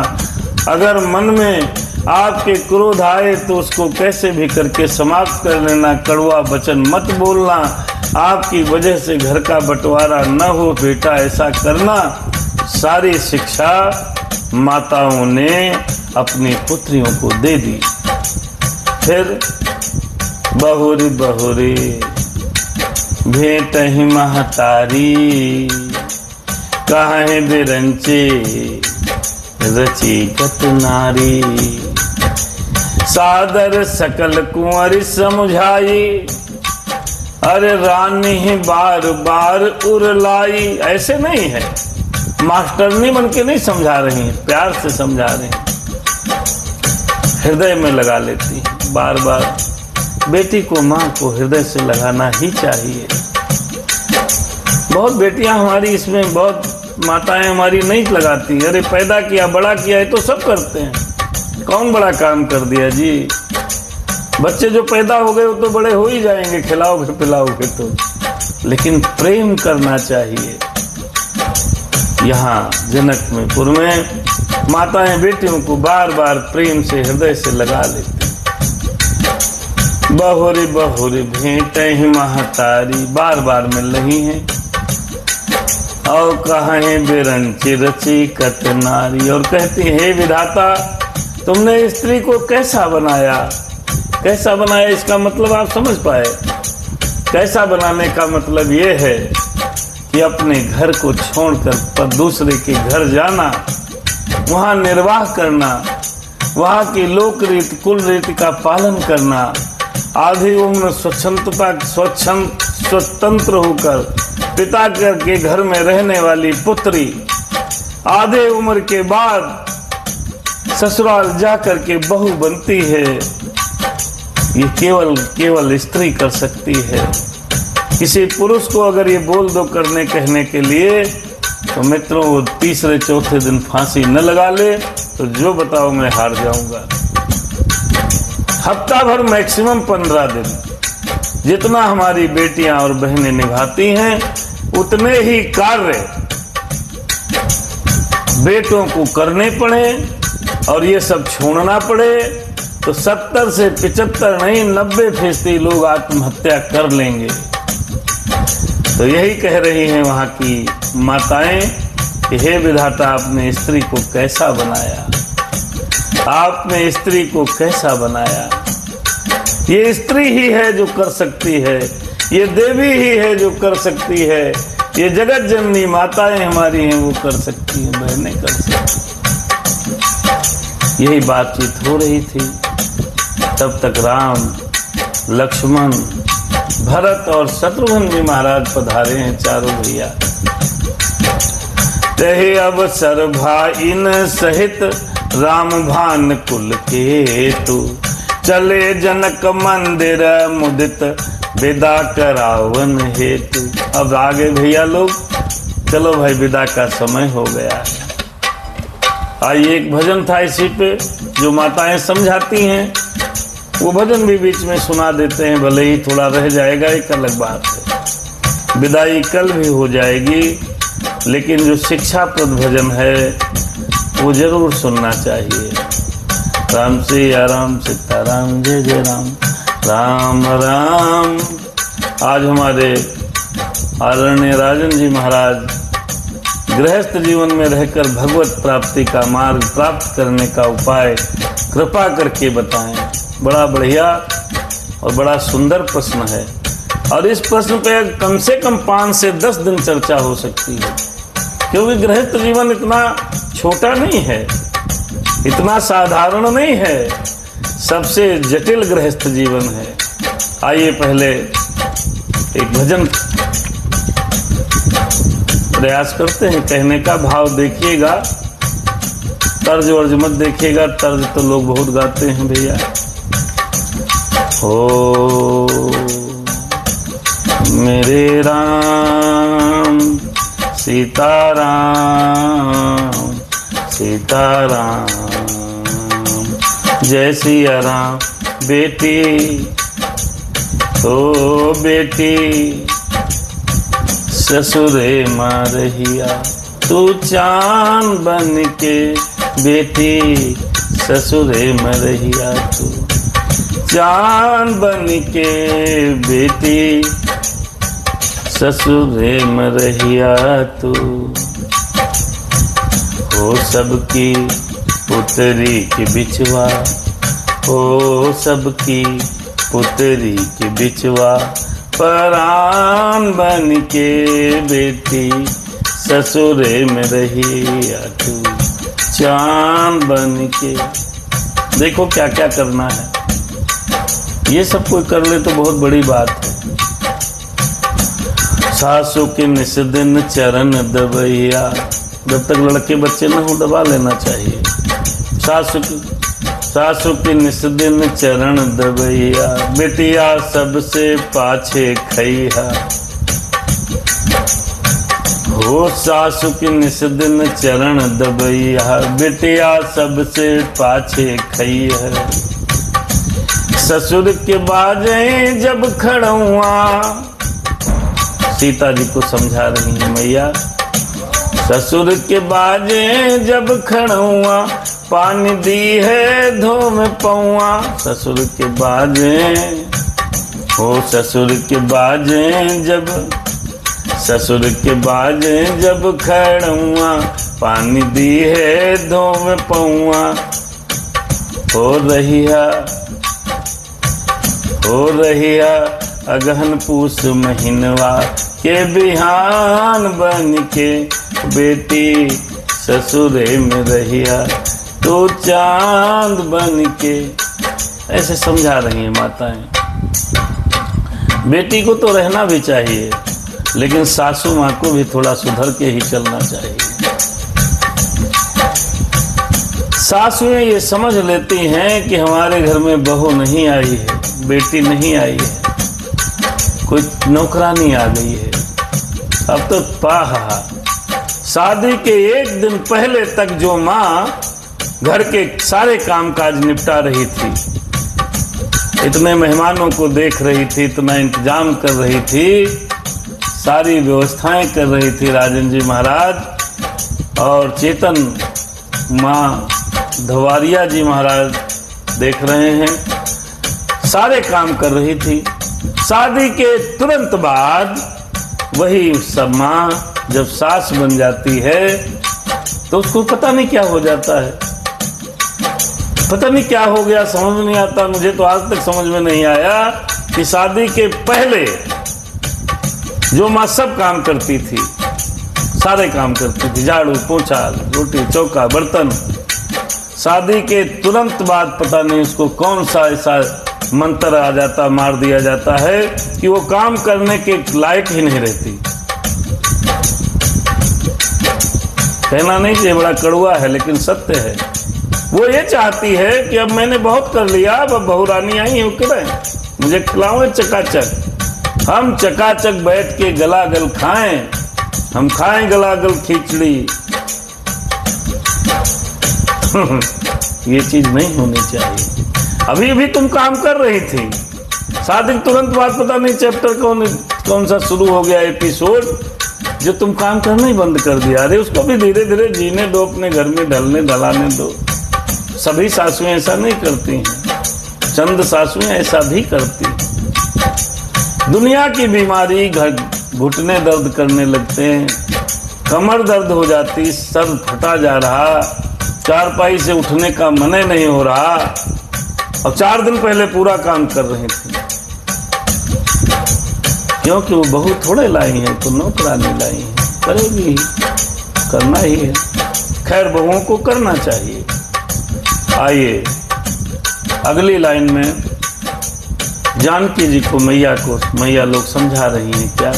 अगर मन में आपके क्रोध आए तो उसको कैसे भी करके समाप्त कर लेना, कड़वा वचन मत बोलना, आपकी वजह से घर का बंटवारा न हो बेटा, ऐसा करना। सारी शिक्षा माताओं ने अपनी पुत्रियों को दे दी। फिर बहुरी बहुरी भेंट ही महतारी, काहे बिरंचे रचिकत नारी, सादर सकल कुंवरी समझाई, अरे रानी बार बार उरलाई। ऐसे नहीं है, मास्टरनी बन के नहीं समझा रही, प्यार से समझा रही, हृदय में लगा लेती बार बार। बेटी को माँ को हृदय से लगाना ही चाहिए। बहुत बेटियां हमारी इसमें, बहुत माताएं हमारी नहीं लगाती। अरे पैदा किया, बड़ा किया है तो सब करते हैं, कौन बड़ा काम कर दिया जी। बच्चे जो पैदा हो गए वो तो बड़े हो ही जाएंगे, खिलाओगे पिलाओगे तो, लेकिन प्रेम करना चाहिए। यहाँ जनकपुर में माताएं बेटियों को बार बार प्रेम से हृदय से लगा लेती। बहुरी बहुरी भेंट ही महतारी, बार बार मिल रही हैं। और कहे बिरंची रचिकत नारी, और कहती हे विधाता तुमने स्त्री को कैसा बनाया। कैसा बनाया इसका मतलब आप समझ पाए। कैसा बनाने का मतलब ये है कि अपने घर को छोड़कर पर दूसरे के घर जाना, वहाँ निर्वाह करना, वहाँ की लोक रीति कुल रीति का पालन करना, आधी उम्र स्वतंत्र होकर पिता के घर में रहने वाली पुत्री आधे उम्र के बाद ससुराल जाकर के बहू बनती है, ये केवल स्त्री कर सकती है। किसी पुरुष को अगर ये बोल दो करने कहने के लिए तो मित्रों वो तीसरे चौथे दिन फांसी न लगा ले तो जो बताओ मैं हार जाऊंगा। हफ्ता भर मैक्सिमम 15 दिन जितना हमारी बेटियां और बहनें निभाती हैं उतने ही कार्य बेटों को करने पड़े और ये सब छोड़ना पड़े तो 70 से 75 नहीं 90% लोग आत्महत्या कर लेंगे। तो यही कह रही हैं वहां की माताएं कि हे विधाता आपने स्त्री को कैसा बनाया, आपने स्त्री को कैसा बनाया। ये स्त्री ही है जो कर सकती है, ये देवी ही है जो कर सकती है, ये जगत जननी माताएं हमारी हैं वो कर सकती हैं, बहनें कर सकती। यही बातचीत हो रही थी। तब तक राम, लक्ष्मण, भरत और शत्रुघ्न जी महाराज पधारे हैं, चारों भैया। तहे अवसर भाइन सहित राम भान कुल केतु, चले जनक मंदिर मुदित विदा करावन हेतु। अब आगे भैया लोग, चलो भाई विदा का समय हो गया। आइए एक भजन था इसी पे जो माताएं समझाती हैं, वो भजन भी बीच में सुना देते हैं, भले ही थोड़ा रह जाएगा, एक अलग बात है। विदाई कल भी हो जाएगी, लेकिन जो शिक्षाप्रद भजन है वो जरूर सुनना चाहिए। राम सिया राम सीताराम जय जय राम, राम राम। आज हमारे आदरणीय राजन जी महाराज गृहस्थ जीवन में रहकर भगवत प्राप्ति का मार्ग प्राप्त करने का उपाय कृपा करके बताएं। बड़ा बढ़िया और बड़ा सुंदर प्रश्न है और इस प्रश्न पे कम से कम 5 से 10 दिन चर्चा हो सकती है, क्योंकि गृहस्थ जीवन इतना छोटा नहीं है, इतना साधारण नहीं है, सबसे जटिल गृहस्थ जीवन है। आइए पहले एक भजन प्रयास करते हैं, कहने का भाव देखिएगा, तर्ज वर्ज मत देखिएगा, तर्ज तो लोग बहुत गाते हैं भैया। हो मेरे राम सीताराम सीताराम, जय सिया राम। बेटी ओ बेटी ससुरे मारहिया, तू चांद बन के बेटी ससुरे में रहिया तू। चांद बन के बेटी ससुरे में रहिया तू। हो सबकी पुत्री की बिछवा, हो सबकी पुत्री की बिछवा। परान बन के बेटी ससुरे में रहिया तू। चांद बन के, देखो क्या क्या करना है। ये सब कोई कर ले तो बहुत बड़ी बात है। सासू के निस दिन चरण दबैया, जब तक लड़के बच्चे न हो दबा लेना चाहिए। सासू की निस दिन चरण दबैया, बेटिया सबसे पाछे खैया। हो सासू की निस दिन चरण दबैया, बेटिया सबसे पाछे खैया। ससुर के बाजे जब खड़ुआ, सीता जी को समझा रही है मैया। ससुर के बाजे जब खड़ुआ, पानी दी है धो में पौआ। ससुर के बाजे, हो ससुर के बाजे जब, ससुर के बाजे जब खड़ुआ, पानी दी है धो में पौआ। हो रहिया अगहन पूस महीनवा, के बिहान बन के बेटी ससुरे में रहिया तो चांद बन के। ऐसे समझा रही हैं माताएं। बेटी को तो रहना भी चाहिए, लेकिन सासू माँ को भी थोड़ा सुधर के ही चलना चाहिए। सासुएं ये समझ लेती हैं कि हमारे घर में बहू नहीं आई है, बेटी नहीं आई है, कोई नौकरानी आ गई है। अब तो पाहा शादी के एक दिन पहले तक जो माँ घर के सारे कामकाज निपटा रही थी, इतने मेहमानों को देख रही थी, इतना इंतजाम कर रही थी, सारी व्यवस्थाएं कर रही थी राजन जी महाराज। और चेतन माँ धवारिया जी महाराज देख रहे हैं, सारे काम कर रही थी। शादी के तुरंत बाद वही सब माँ जब सास बन जाती है तो उसको पता नहीं क्या हो जाता है, पता नहीं क्या हो गया, समझ नहीं आता। मुझे तो आज तक समझ में नहीं आया कि शादी के पहले जो माँ सब काम करती थी, सारे काम करती थी, झाड़ू पोछा रोटी चौका बर्तन, शादी के तुरंत बाद पता नहीं उसको कौन सा ऐसा मंत्र आ जाता, मार दिया जाता है कि वो काम करने के लायक ही नहीं रहती। कहना नहीं चाहिए, बड़ा कड़वा है लेकिन सत्य है। वो ये चाहती है कि अब मैंने बहुत कर लिया, अब बहू रानी आई है करें, मुझे खिलाओ चकाचक। हम चकाचक बैठ के गलागल खाएं, हम खाएं गलागल खिचड़ी। ये चीज नहीं होनी चाहिए। अभी भी तुम काम कर रही थी, शादी तुरंत बाद पता नहीं चैप्टर कौन सा शुरू हो गया एपिसोड, जो तुम काम करना ही बंद कर दिया। अरे उसको भी धीरे धीरे जीने दो, अपने घर में ढलने ढलाने दो। सभी सासुएं ऐसा नहीं करती हैं, चंद सासुएं ऐसा भी करती हैं। दुनिया की बीमारी, घुटने दर्द करने लगते हैं, कमर दर्द हो जाती, सर फटा जा रहा, चारपाई से उठने का मन नहीं हो रहा, और 4 दिन पहले पूरा काम कर रही थी। क्योंकि वो बहू थोड़े लाई हैं, तो नौकरानी लाई हैं, करेगी, करना ही है। खैर बहुओं को करना चाहिए। आइए अगली लाइन में जानकी जी को मैया लोग समझा रही हैं क्या।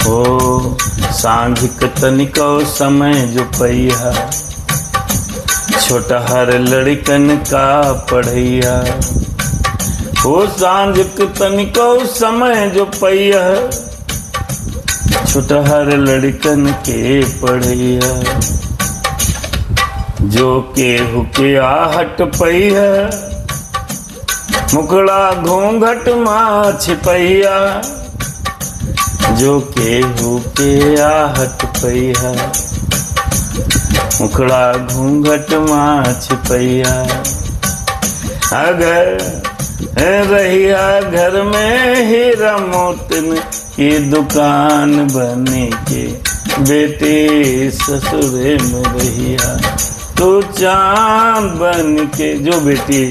ओ सांझ तनिको समय जो पैया, छोटा हर लड़कन का पढ़ैया। हो सांझ तनिको समय जो पैया, छोटा हर लड़कन के पढ़ैया। जो केहू के आहट पैया, मुकड़ा घूंघट माँ छिपैया। जो केहू के आहट पैया, मुखड़ा घूंघट माँ छिपैया। अगर रहिया घर में हीरा मोतिन की दुकान बने के, बेटी ससुरे में रहिया तो चांद बन के। जो बेटी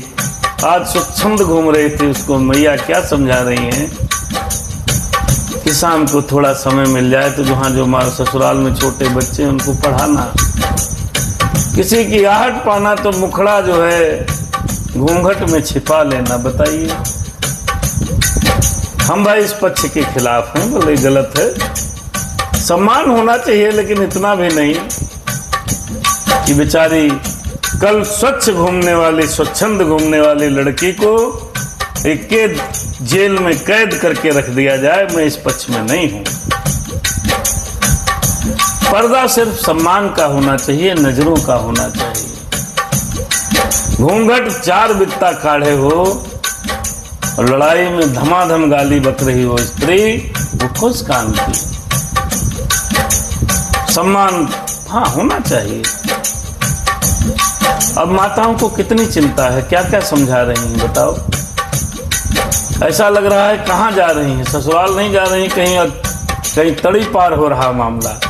आज स्वच्छंद घूम रही थी, उसको मैया क्या समझा रही हैं कि शाम को थोड़ा समय मिल जाए तो जहाँ जो हमारे ससुराल में छोटे बच्चे हैं उनको पढ़ाना, किसी की आहट पाना तो मुखड़ा जो है घूंघट में छिपा लेना। बताइए, हम भाई इस पक्ष के खिलाफ हैं, बोले गलत है। सम्मान होना चाहिए लेकिन इतना भी नहीं कि बेचारी कल स्वच्छ घूमने वाली, स्वच्छंद घूमने वाली लड़की को एक जेल में कैद करके रख दिया जाए। मैं इस पक्ष में नहीं हूं। पर्दा सिर्फ सम्मान का होना चाहिए, नजरों का होना चाहिए। घूंघट 4 बित्ता काढ़े हो और लड़ाई में धमाधम गाली बक रही हो स्त्री, वो खुश काम की। सम्मान हाँ होना चाहिए। अब माताओं को कितनी चिंता है, क्या क्या समझा रही हैं बताओ। ऐसा लग रहा है कहाँ जा रही हैं, ससुराल नहीं जा रही, कहीं तड़ी पार हो रहा मामला।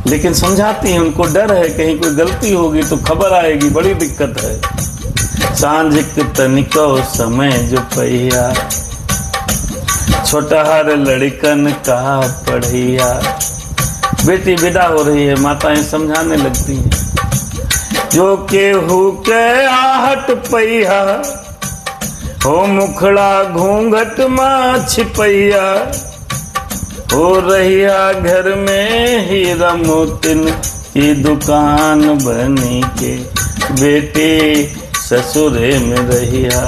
लेकिन समझाती हैं, उनको डर है कहीं कोई गलती होगी तो खबर आएगी, बड़ी दिक्कत है। सांझिक तनिको समय जो पहिया, छोटहर लड़कन का पढ़िया। बेटी विदा हो रही है, माताएं समझाने लगती हैं, जो केहू के आहट पहिया हो, मुखड़ा घूंघट माँ छिपैया। हो रहिया घर में हीरा मोतिन की दुकान बनी के, बेटी ससुरे में रहिया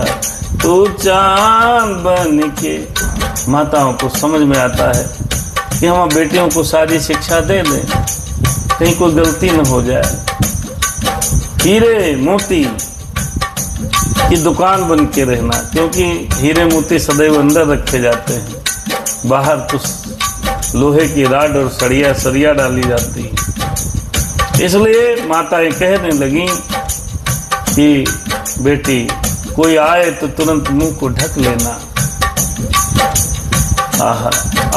तू चांद बन के। माताओं को समझ में आता है कि हम बेटियों को सारी शिक्षा दे दें, कहीं कोई गलती न हो जाए। हीरे मोती की दुकान बन के रहना, क्योंकि हीरे मोती सदैव अंदर रखे जाते हैं, बाहर तो लोहे की राड और सरिया डाली जाती है। इसलिए माताएं कहने लगी कि बेटी कोई आए तो तुरंत मुंह को ढक लेना। आहा,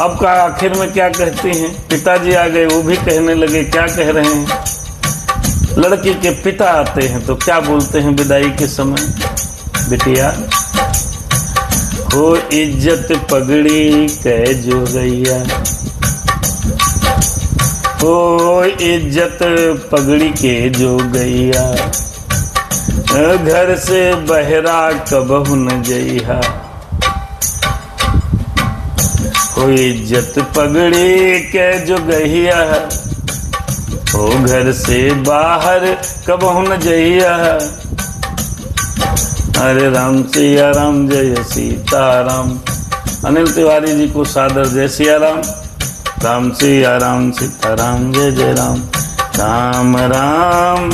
अब का आखिर में क्या कहती हैं, पिताजी आ गए, वो भी कहने लगे। क्या कह रहे हैं, लड़की के पिता आते हैं तो क्या बोलते हैं विदाई के समय, बिटिया हो इज्जत पगड़ी कै जो गैया। हो इज्जत पगड़ी के जो गैया, घर से बहरा कबहू न जइहा। हो इज्जत पगड़ी के जो गैया, हो घर से बाहर कबहू न जइहा। हरे राम सिया राम जय सीताराम। अनिल तिवारी जी को सादर जय सिया राम। राम सिया राम सीताराम जय जय राम। राम राम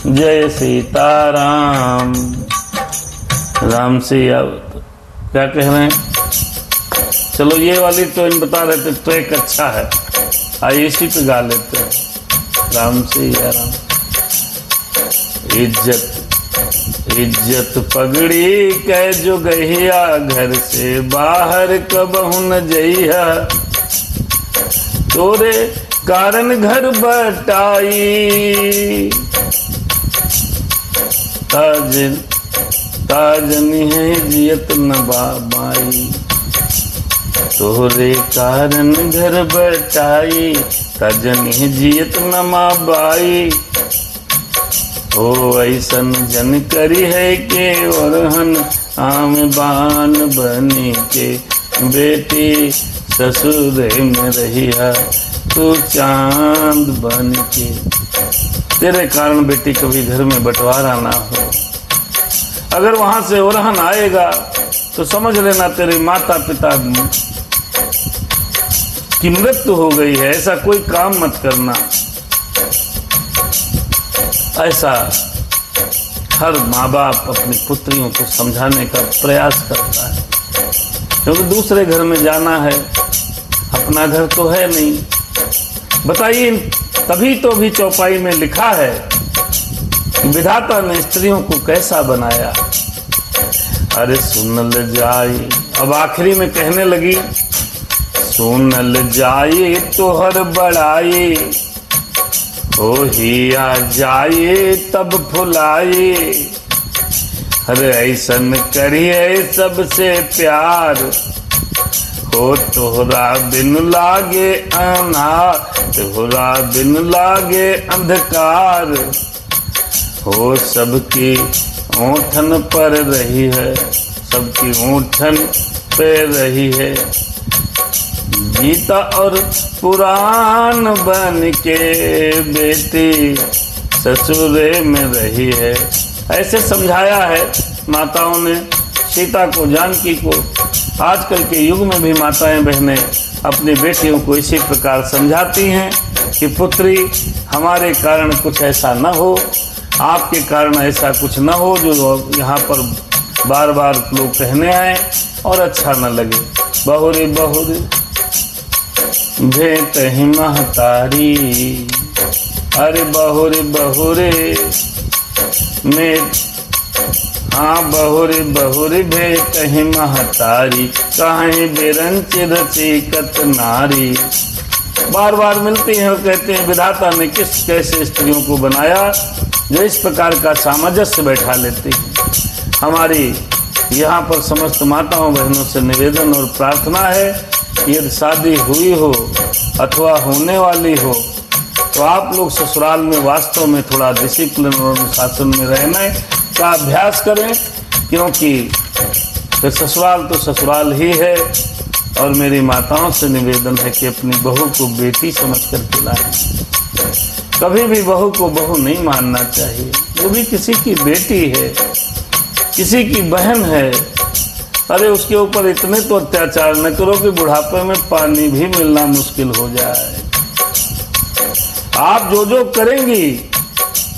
जय सीताराम। राम सिया क्या कह रहे हैं, चलो ये वाली तो इन बता रहे थे तो एक अच्छा है, आइए इसी पे गा लेते हैं। राम सिया राम। इज्जत पगड़ी कै जो गहिया, घर से बाहर कबहू न जइहा। तोरे कारण घर बटाई, ताजनी है जियत न बाबाई। तोरे कारण घर बटाई, ताजनी जियत न माँ बाई। ओ ऐसन जन करी है के वरहन आम बान बनी के, बेटी ससुरे में रहिया तू चांद बन के। तेरे कारण बेटी कभी घर में बंटवारा ना हो। अगर वहां से वरहन आएगा तो समझ लेना तेरे माता पिता की मृत्यु हो गई है, ऐसा कोई काम मत करना। ऐसा हर माँ बाप अपनी पुत्रियों को समझाने का प्रयास करता है, क्योंकि दूसरे घर में जाना है, अपना घर तो है नहीं। बताइए तभी तो भी चौपाई में लिखा है विधाता ने स्त्रियों को कैसा बनाया। अरे सुनल जाए, अब आखिरी में कहने लगी, सुनल जाए तोहर बड़ाई, हो ही आ जाए तब फुलाए। अरे ऐसन करिए सबसे प्यार, हो तोहरा बिन लागे अनार, तोहरा बिन लागे अंधकार। हो सबकी ओठन पर रही है, सबकी ओठन पे रही है। गीता और पुराण बन के बेटी ससुरे में रही है। ऐसे समझाया है माताओं ने सीता को, जानकी को। आजकल के युग में भी माताएं बहनें अपनी बेटियों को इसी प्रकार समझाती हैं कि पुत्री हमारे कारण कुछ ऐसा न हो, आपके कारण ऐसा कुछ न हो जो यहाँ पर बार बार लोग कहने आए और अच्छा न लगे। बहुरे बहुरे भेंट ही महतारी, अरे बहुरे बहुरे में, हाँ बहुरे बहुरे भेंट ही महतारी, कहीं बेरंच रचिकत नारी। बार बार मिलती हैं और कहते हैं विधाता ने किस कैसे स्त्रियों को बनाया जो इस प्रकार का सामंजस्य बैठा लेती है। हमारी यहाँ पर समस्त माताओं बहनों से निवेदन और प्रार्थना है, यदि शादी हुई हो अथवा होने वाली हो तो आप लोग ससुराल में वास्तव में थोड़ा डिसिप्लिन और अनुशासन में रहने का अभ्यास करें, क्योंकि फिर ससुराल तो ससुराल ही है। और मेरी माताओं से निवेदन है कि अपनी बहू को बेटी समझ कर के लाएं। कभी भी बहू को बहू नहीं मानना चाहिए, वो भी किसी की बेटी है, किसी की बहन है। अरे उसके ऊपर इतने तो अत्याचार न करो कि बुढ़ापे में पानी भी मिलना मुश्किल हो जाए। आप जो जो करेंगी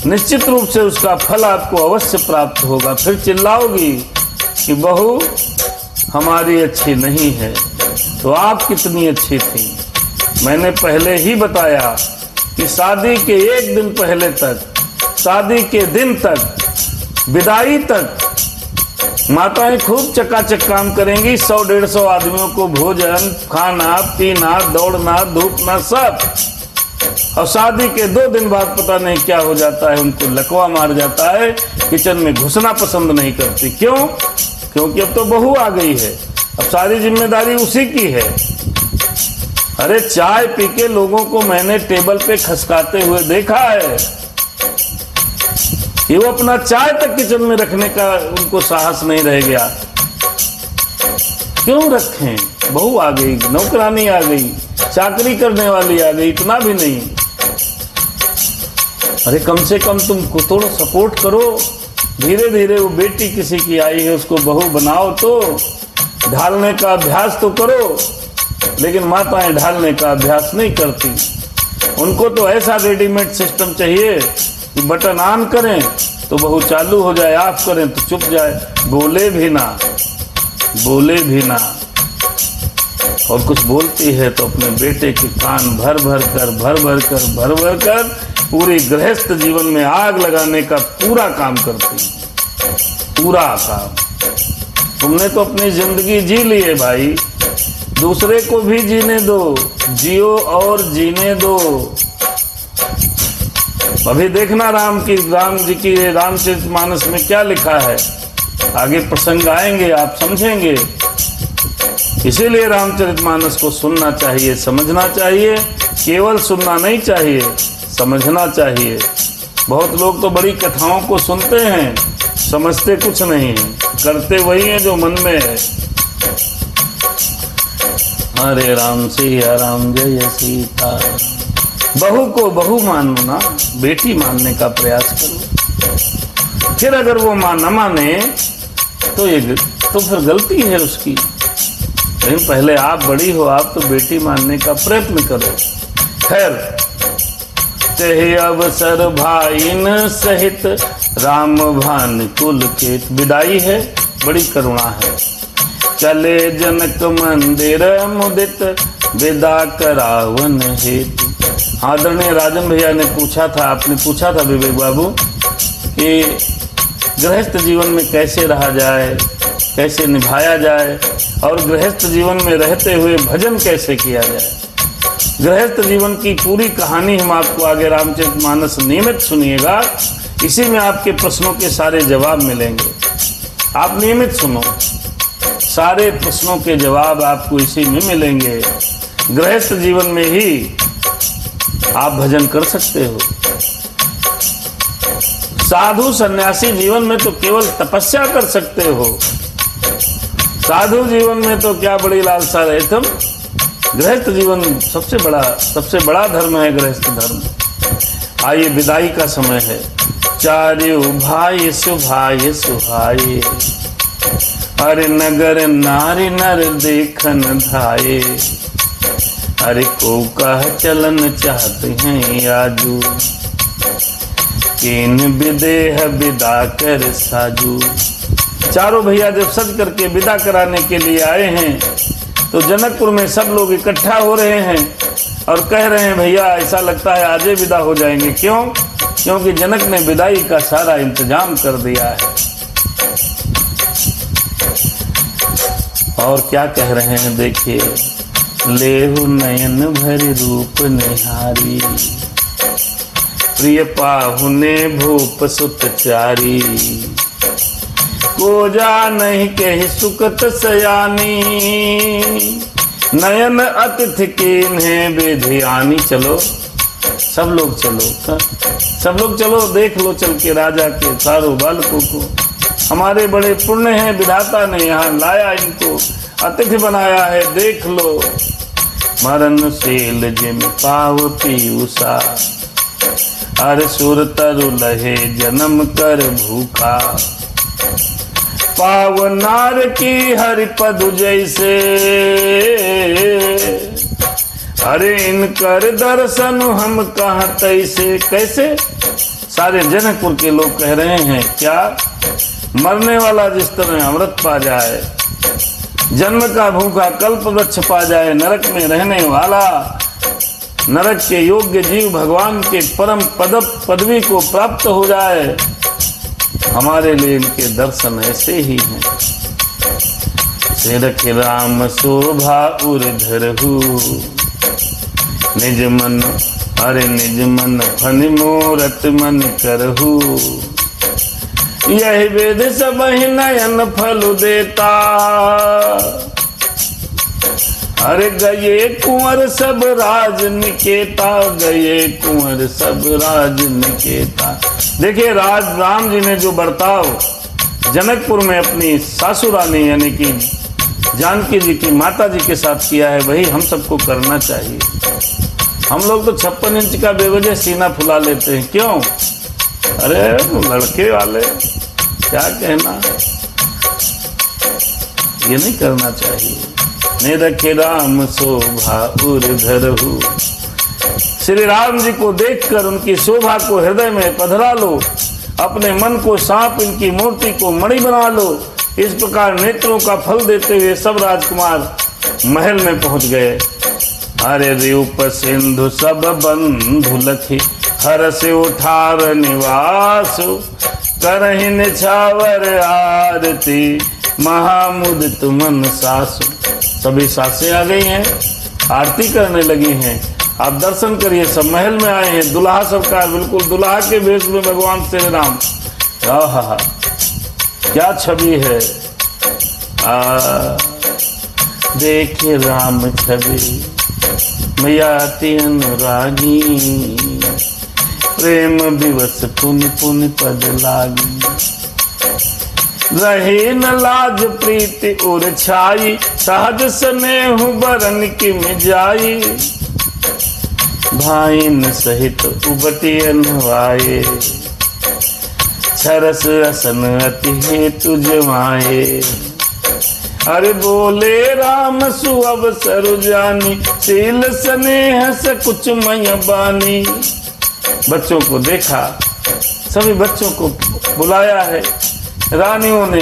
निश्चित रूप से उसका फल आपको अवश्य प्राप्त होगा। फिर चिल्लाओगी कि बहू हमारी अच्छी नहीं है, तो आप कितनी अच्छी थी। मैंने पहले ही बताया कि शादी के एक दिन पहले तक, शादी के दिन तक, विदाई तक माताएं खूब चकाचक काम करेंगी। 100-150 आदमियों को भोजन, खाना, पीना, दौड़ना, धूपना सब। और शादी के 2 दिन बाद पता नहीं क्या हो जाता है, उनको लकवा मार जाता है, किचन में घुसना पसंद नहीं करती। क्यों? क्योंकि अब तो बहू आ गई है, अब सारी जिम्मेदारी उसी की है। अरे चाय पी के लोगों को मैंने टेबल पे खसकाते हुए देखा है कि वो अपना चाय तक किचन में रखने का उनको साहस नहीं रह गया। क्यों रखें? बहू आ गई, नौकरानी आ गई, चाकरी करने वाली आ गई, इतना भी नहीं। अरे कम से कम तुम को थोड़ा सपोर्ट करो। धीरे धीरे वो बेटी किसी की आई है, उसको बहू बनाओ, तो ढालने का अभ्यास तो करो। लेकिन माताएं ढालने का अभ्यास नहीं करती। उनको तो ऐसा रेडीमेड सिस्टम चाहिए कि बटन ऑन करें तो बहू चालू हो जाए, ऑफ करें तो चुप जाए, बोले भी ना, बोले भी ना। और कुछ बोलती है तो अपने बेटे के कान भर भर कर पूरी गृहस्थ जीवन में आग लगाने का पूरा काम करती, पूरा काम। तुमने तो अपनी जिंदगी जी ली है भाई, दूसरे को भी जीने दो, जियो और जीने दो। अभी देखना राम जी की रामचरितमानस में क्या लिखा है, आगे प्रसंग आएंगे आप समझेंगे। इसीलिए रामचरितमानस को सुनना चाहिए, समझना चाहिए, केवल सुनना नहीं चाहिए, समझना चाहिए। बहुत लोग तो बड़ी कथाओं को सुनते हैं, समझते कुछ नहीं है, करते वही है जो मन में है। हरे राम सिया राम जय सीता। बहू को बहू मानो ना, बेटी मानने का प्रयास करो। फिर अगर वो न माने तो फिर गलती है उसकी। लेकिन पहले आप बड़ी हो, आप तो बेटी मानने का प्रयत्न करो। खैर, तेहे अवसर भाईन सहित राम भान कुल के विदाई है, बड़ी करुणा है। चले जनक मंदिर मुदित विदा करावन हेतु। आदरणीय राजन भैया ने पूछा था, आपने पूछा था विवेक बाबू कि गृहस्थ जीवन में कैसे रहा जाए, कैसे निभाया जाए और गृहस्थ जीवन में रहते हुए भजन कैसे किया जाए। गृहस्थ जीवन की पूरी कहानी हम आपको आगे रामचरितमानस नियमित सुनिएगा, इसी में आपके प्रश्नों के सारे जवाब मिलेंगे। आप नियमित सुनो, सारे प्रश्नों के जवाब आपको इसी में मिलेंगे। गृहस्थ जीवन में ही आप भजन कर सकते हो। साधु सन्यासी जीवन में तो केवल तपस्या कर सकते हो। साधु जीवन में तो क्या बड़ी लालसा रहे तुम। गृहस्थ जीवन सबसे बड़ा धर्म है गृहस्थ धर्म। आइए विदाई का समय है। चार्यो भाई सुभाय सुहाये, अरे नगर नारी नर देखन धाये, अरे को कह चलन चाहते हैं आजू, किन विदेह विदा कर साजू। चारों भैया जब सज करके विदा कराने के लिए आए हैं तो जनकपुर में सब लोग इकट्ठा हो रहे हैं और कह रहे हैं भैया ऐसा लगता है आज ही विदा हो जाएंगे। क्यों? क्योंकि जनक ने विदाई का सारा इंतजाम कर दिया है। और क्या कह रहे हैं देखिए, लेहु नयन भरि रूप निहारी, प्रिय पाहुने भूप सुत चारी, को जा नहीं कही सुकत सयानी, नयन अतिथि कीन्हे विधियानी। चलो सब लोग चलो, सब लोग चलो, देख लो चल के राजा के चारों बालकों को। हमारे बड़े पुण्य हैं, विधाता ने यहाँ लाया, इनको अतिथि बनाया है, देख लो। मरणशील जिम पाव पीयूषा, अर सुर तरु लहे जन्म कर भूखा, पावनार की हरिपद जैसे, अरे इनकर दर्शन हम कहाँ तैसे। कैसे? सारे जनकपुर के लोग कह रहे हैं क्या? मरने वाला जिस तरह अमृत पा जाए, जन्म का भूखा कल्प वृक्ष पा जाए, नरक में रहने वाला नरक के योग्य जीव भगवान के परम पदवी को प्राप्त हो जाए, हमारे लिए इनके दर्शन ऐसे ही हैं। सिरख राम शोभा उर्धरहु, निज मन अरे निज मन फन मोरत मन करहु, यही वेद सब नयन फल देता, अरे गए कुंवर सब राज निकेता, गए कुंवर सब राज निकेता। देखिए राम जी ने जो बर्ताव जनकपुर में अपनी सासू रानी यानी कि जानकी जी की माता जी के साथ किया है, वही हम सबको करना चाहिए। हम लोग तो 56 इंच का बेवजह सीना फुला लेते हैं। क्यों? अरे लड़के वाले क्या कहना, ये नहीं करना चाहिए। निरखे राम शोभा उर्धरहु, श्री राम जी को देखकर उनकी शोभा को हृदय में पधरा लो, अपने मन को सांप इनकी मूर्ति को मणि बना लो। इस प्रकार नेत्रों का फल देते हुए सब राजकुमार महल में पहुंच गए। अरे रूप सिंधु सब बंधु लखी, हर से उठार निवास, करहि निछावर आरती, महामुदित मन सासु। सभी सासें आ गई हैं, आरती करने लगी हैं। आप दर्शन करिए, सब महल में आए हैं। दुल्हा सरकार बिल्कुल दुल्हा के वेश में भगवान श्री राम। आहा क्या छवि है। देखिए राम छवि मैया अति अनुरागी, प्रेम विवश पुनि पुनि पद लागी, रहे न लाज प्रीति उर छाई, सहज स्नेह बरन की मिजाई, भाइन सहित उबटी अनुवाये, छरस असन अति हेतु जमाए, अरे बोले राम सुअवसर जानी, शील स्नेह से कुछ मय बानी। बच्चों को देखा, सभी बच्चों को बुलाया है, रानियों ने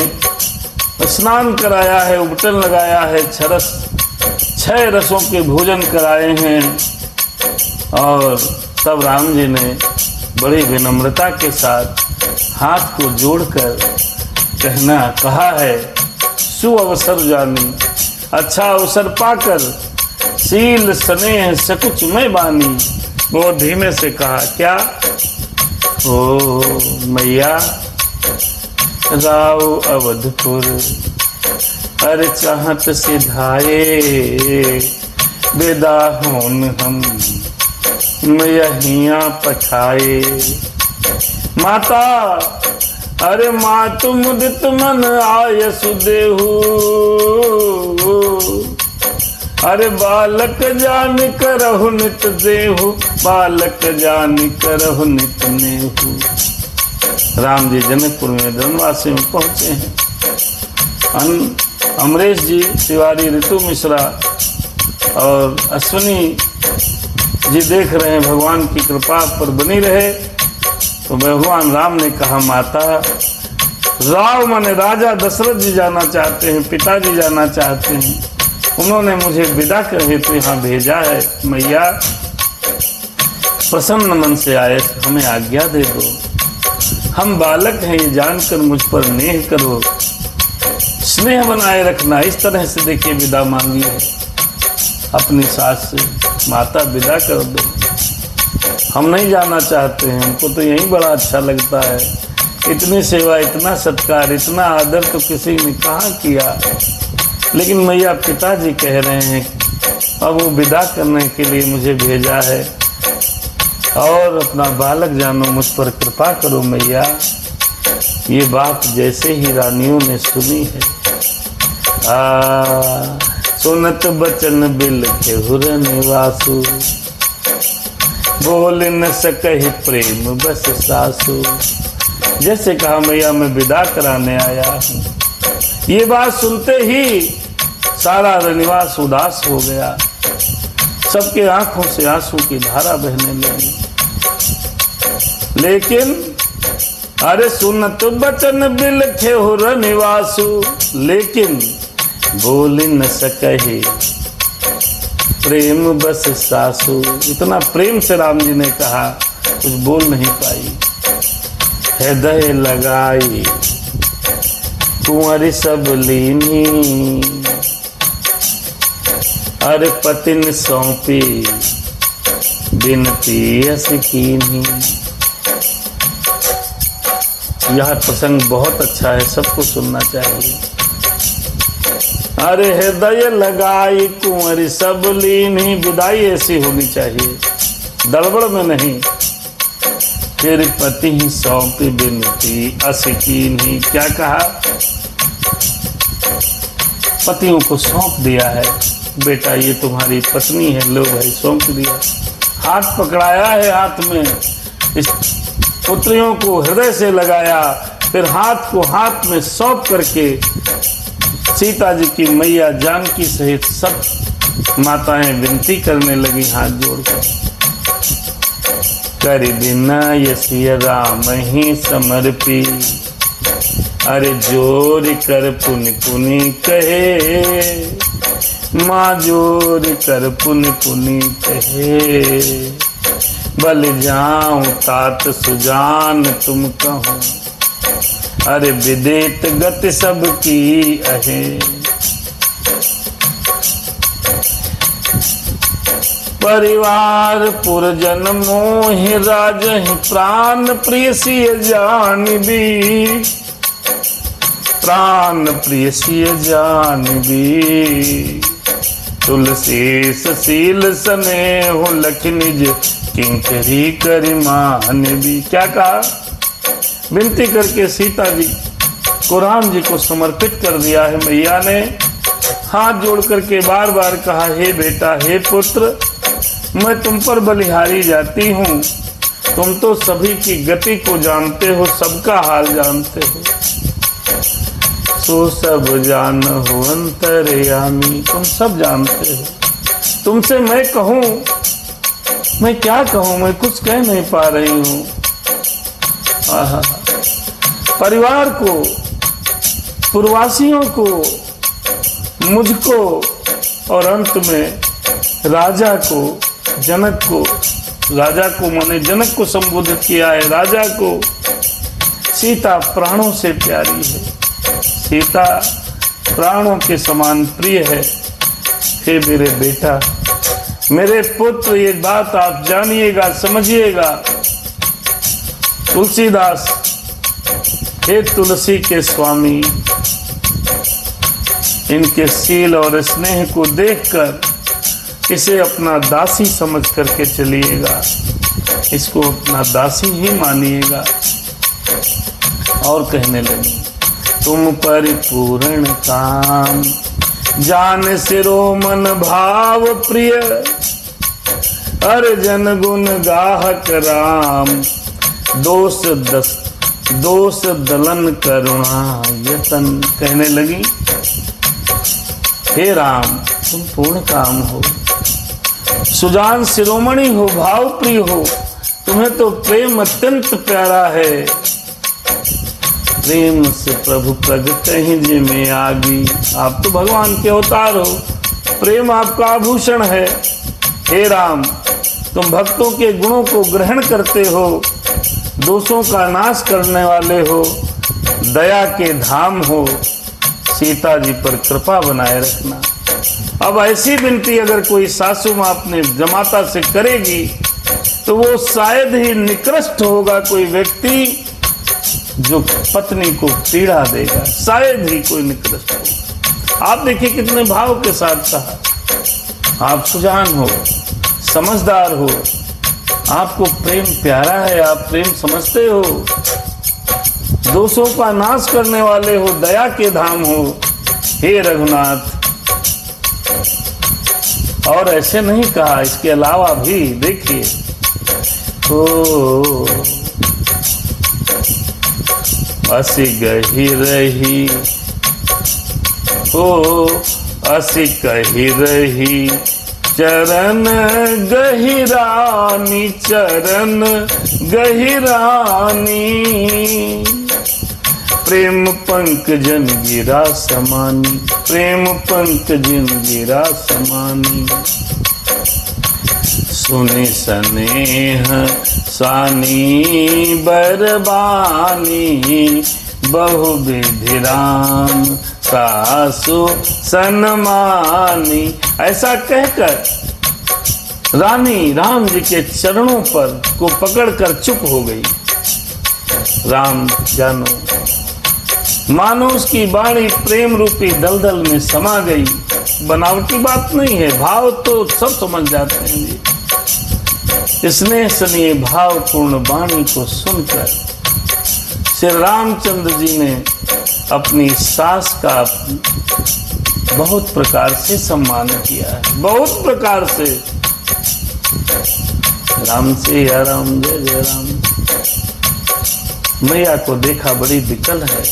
स्नान कराया है, उबटन लगाया है, 6 रसों के भोजन कराए हैं, और तब राम जी ने बड़ी विनम्रता के साथ हाथ को जोड़कर कहा है, सुअवसर जानी अच्छा अवसर पाकर, सील स्नेह सकुच मैं बानी। बहुत धीमे से कहा, क्या? ओ मैया राव अवधपुर, अरे चाहत सिधाए, बेदा होन हम मैया पठाए। माता अरे मातु मुदित मन आय सुदेहु, अरे बालक जान करहु नित देहु, बालक जान करहु नित नेहु। राम जी जनकपुर में वनवासी में पहुंचे हैं। अमरेश जी तिवारी, ऋतु मिश्रा और अश्विनी जी देख रहे हैं, भगवान की कृपा पर बनी रहे। तो भगवान राम ने कहा, माता राव माने राजा दशरथ जी जाना चाहते हैं, पिताजी जाना चाहते हैं, उन्होंने मुझे विदा कर हेतु यहाँ भेजा है। मैया प्रसन्न मन से आए, हमें आज्ञा दे दो, हम बालक हैं ये जानकर मुझ पर नेह करो, स्नेह बनाए रखना। इस तरह से देखिए विदा मांगी है अपनी सास से, माता विदा कर दो, हम नहीं जाना चाहते हैं, हमको तो यही बड़ा अच्छा लगता है। इतनी सेवा, इतना सत्कार, इतना आदर तो किसी ने कहाँ किया। लेकिन मैया पिताजी कह रहे हैं, अब वो विदा करने के लिए मुझे भेजा है, और अपना बालक जानो, मुझ पर कृपा करो मैया। ये बात जैसे ही रानियों ने सुनी है, सुनत बचन बिल के हुर निवासु, बोल न सकहि प्रेम बस सासु। जैसे कहा, मैया मैं विदा कराने आया हूँ। ये बात सुनते ही सारा रनिवास उदास हो गया, सबके आंखों से आंसू की धारा बहने लगी। लेकिन अरे सुनत बचन बिलखे हो रनिवासु, लेकिन बोल न सकहि प्रेम बस सासु। इतना प्रेम से राम जी ने कहा, कुछ बोल नहीं पाई। हृदय लगाई कुंवरी सब लीनी, अरे पतिन सौंपी बिनती अस कीन्ही। यह प्रसंग बहुत अच्छा है, सबको सुनना चाहिए। अरे हृदय लगाई कुंवरी सब लीनी, विदाई ऐसी होनी चाहिए, दड़बड़ में नहीं। फिर पति ही सौंपी बिनती अस कीन्ही। क्या कहा? पतियों को सौंप दिया है, बेटा ये तुम्हारी पत्नी है, लो भाई सौंप दिया। हाथ पकड़ाया है, हाथ में इस पुत्रियों को हृदय से लगाया, फिर हाथ को हाथ में सौंप करके सीता जी की मैया जानकी सहित सब माताएं विनती करने लगी हाथ जोड़कर, कर बिना यसिया राम ही समर्पी, अरे जोर कर पुनि पुनि कहे, माँ जोर कर पुनि पुनि कहे, बल जाऊं तात सुजान तुम कहो, अरे विदित गति सबकी अहे। परिवार पुरजन मोहि राजहि, प्राण प्रियसिय जानबी, प्राण प्रियसिय जानबी। तुलसी सील स्नेह लख निज, किंकरी करिमान भी। क्या कहा? विनती करके सीता जी को राम जी को समर्पित कर दिया है। मैया ने हाथ जोड़ करके बार बार कहा, हे बेटा, हे पुत्र, मैं तुम पर बलिहारी जाती हूँ, तुम तो सभी की गति को जानते हो, सबका हाल जानते हो, सो सब जान हो अंतर्यामी, तुम सब जानते हो। तुमसे मैं कहूँ, मैं क्या कहूँ, मैं कुछ कह नहीं पा रही हूँ। परिवार को, पूर्ववासियों को, मुझको और अंत में राजा को जनक को, राजा को माने जनक को संबोधित किया है, राजा को। सीता प्राणों से प्यारी है, सीता प्राणों के समान प्रिय है। हे मेरे बेटा, मेरे पुत्र, ये बात आप जानिएगा, समझिएगा। तुलसीदास, हे तुलसी के स्वामी, इनके शील और स्नेह को देखकर इसे अपना दासी समझ करके चलिएगा, इसको अपना दासी ही मानिएगा। और कहने लगी, तुम परिपूर्ण काम जान सिरो मन भाव प्रिय, अर्जन गुण गाहक राम, दोष दलन करुणा यतन। कहने लगी, हे राम, तुम पूर्ण काम हो, सुजान शिरोमणि हो, भाव प्रिय हो, तुम्हें तो प्रेम अत्यंत प्यारा है। प्रेम से प्रभु प्रगट ही जी में आगी। आप तो भगवान के अवतार हो, प्रेम आपका आभूषण है। हे राम, तुम भक्तों के गुणों को ग्रहण करते हो, दोषों का नाश करने वाले हो, दया के धाम हो। सीता जी पर कृपा बनाए रखना। अब ऐसी विनती अगर कोई सासू माँ अपने जमाता से करेगी तो वो शायद ही निकृष्ट होगा कोई व्यक्ति जो पत्नी को पीड़ा देगा, शायद ही कोई निकृष्ट होगा। आप देखिए कितने भाव के साथ कहा। आप सुजान हो, समझदार हो, आपको प्रेम प्यारा है, आप प्रेम समझते हो, दोषों का नाश करने वाले हो, दया के धाम हो, हे रघुनाथ। और ऐसे नहीं कहा, इसके अलावा भी देखिए, ओ असी गही रही, ओ असी कही रही, चरण गहिरानी, चरण गहिरानी, प्रेम पंकजन गिरा समानी, प्रेम पंकजन गिरा समानी, सुनि स्नेह सानी बरबानी, बहुविधि राम सासु सन्मानी। ऐसा कहकर रानी राम जी के चरणों पर को पकड़कर चुप हो गई। राम जानो, मानो उसकी वाणी प्रेम रूपी दलदल में समा गई। बनावटी बात नहीं है, भाव तो सब समझ जाते हैं जी। स्नेह स्नेह भावपूर्ण वाणी को सुनकर श्री रामचंद्र जी ने अपनी सास का बहुत प्रकार से सम्मान किया है, बहुत प्रकार से। राम से या राम, जय जय राम। मैया को देखा बड़ी विकल है,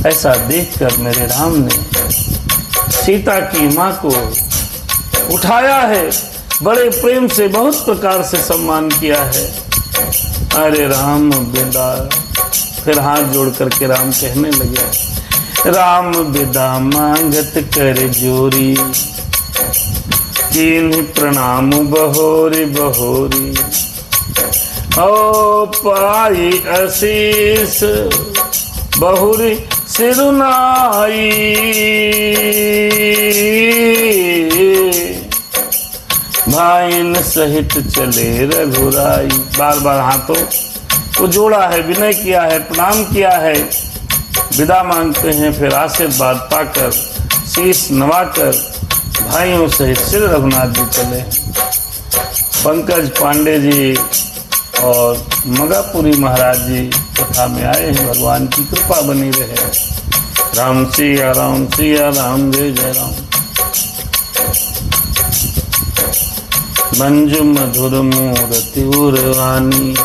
ऐसा देखकर मेरे राम ने सीता की मां को उठाया है, बड़े प्रेम से बहुत प्रकार से सम्मान किया है। अरे राम बिदा, फिर हाथ जोड़ करके राम कहने लगे, राम बिदा मांगत कर जोरी, कीन्ही प्रणाम बहोरी बहोरी, ओ पाई आशीष बहुरी सिरुनाई। भाइन सहित चले रघुराई। बार बार हाथों को जोड़ा है, विनय किया है, प्रणाम किया है, विदा मांगते हैं। फिर आशीर्वाद पाकर शीश नवाकर भाइयों सहित श्री रघुनाथ जी चले। पंकज पांडे जी और मगापुरी महाराज जी कथा में आए हैं। भगवान की कृपा बनी रहे। राम सिया राम, सिया राम, जय जय राम। मंजू मधुर मूर्ति उर्वानी,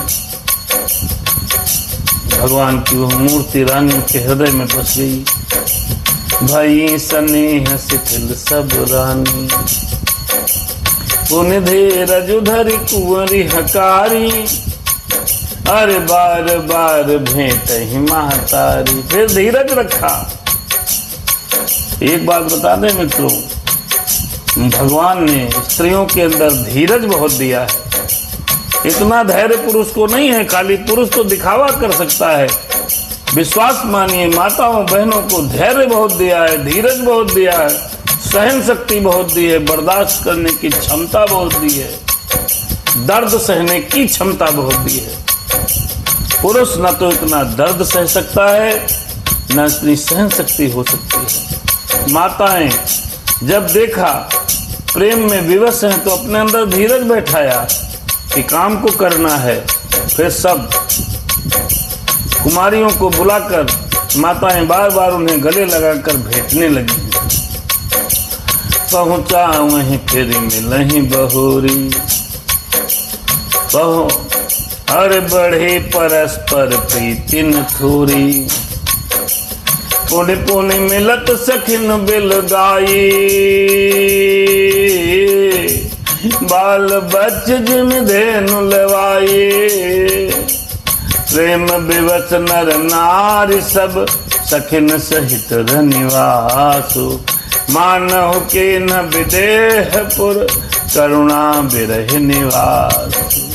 भगवान की वह मूर्ति रानी के हृदय में बस गई। भई स्नेह शिथिल सब रानी, पुन धीरज धरि कुंवरी हकारी, अरे बार बार भेंट ही महतारी। फिर धीरज रखा। एक बात बता दें मित्रों, भगवान ने स्त्रियों के अंदर धीरज बहुत दिया है। इतना धैर्य पुरुष को नहीं है, खाली पुरुष तो दिखावा कर सकता है। विश्वास मानिए, माताओं बहनों को धैर्य बहुत दिया है, धीरज बहुत दिया है, सहन शक्ति बहुत दी है, बर्दाश्त करने की क्षमता बहुत दी है, दर्द सहने की क्षमता बहुत दी है। पुरुष न तो इतना दर्द सह सकता है, न इतनी सहन शक्ति हो सकती है। माताएं जब देखा प्रेम में विवश हैं तो अपने अंदर धीरज बैठाया कि काम को करना है। फिर सब कुमारियों को बुलाकर माताएं बार बार उन्हें गले लगाकर भेंटने लगी। पहुंचा वहीं फिर मिलही बहुरी, कहो हर बढ़े परस्पर प्रीति न थोरी। पुण्य पुण्य मिलत सखिन बिल गाई, बाल बच्च जिम धेनु लवाए। प्रेम विवश नर नारी सब सखिन सहित रनिवासु। मानहु के न विदेहपुर करुणा बिरह निवासु।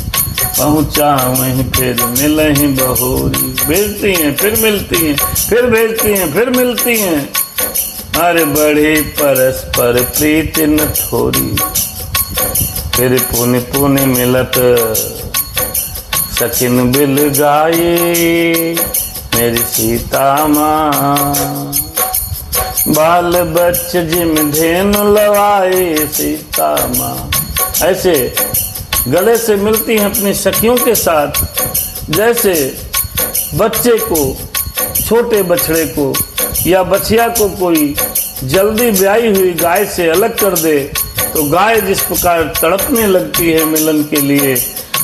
पहुँचा वहीं फिर मिलही बहुरी, भेजती हैं फिर मिलती हैं, फिर भेजती हैं फिर मिलती हैं। अरे बड़े परस्पर प्रीति न थोरी, फिर पुण्य पुण्य मिलत सखिन बिल गाये। मेरी सीता माँ बाल बच्च जिम धेनु लवाए। सीता माँ ऐसे गले से मिलती हैं अपनी सखियों के साथ, जैसे बच्चे को, छोटे बछड़े को या बछिया को कोई जल्दी ब्याही हुई गाय से अलग कर दे तो गाय जिस प्रकार तड़पने लगती है मिलन के लिए,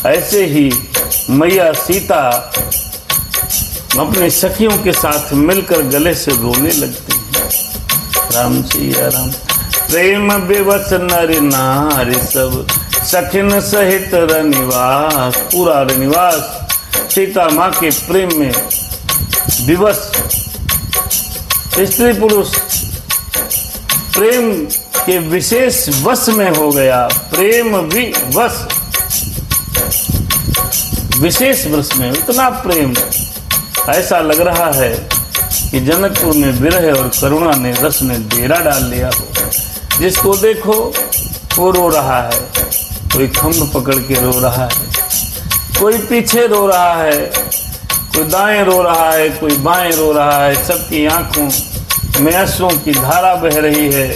ऐसे ही मैया सीता अपने सखियों के साथ मिलकर गले से रोने लगती है। राम सिया राम। प्रेम विवश नर नारी सब सखिन सहित रनिवास। पूरा रनिवास सीता माँ के प्रेम में विवश, स्त्री पुरुष प्रेम के विशेष वश में हो गया। प्रेम विवश, विशेष वश में, इतना प्रेम ऐसा लग रहा है कि जनकपुर में विरह और करुणा ने रस ने डेरा डाल लिया हो। जिसको देखो वो रो रहा है, कोई खम्भ पकड़ के रो रहा है, कोई पीछे रो रहा है, कोई दाएं रो रहा है, कोई बाएं रो रहा है। सबकी आंखों में आंसुओं की धारा बह रही है।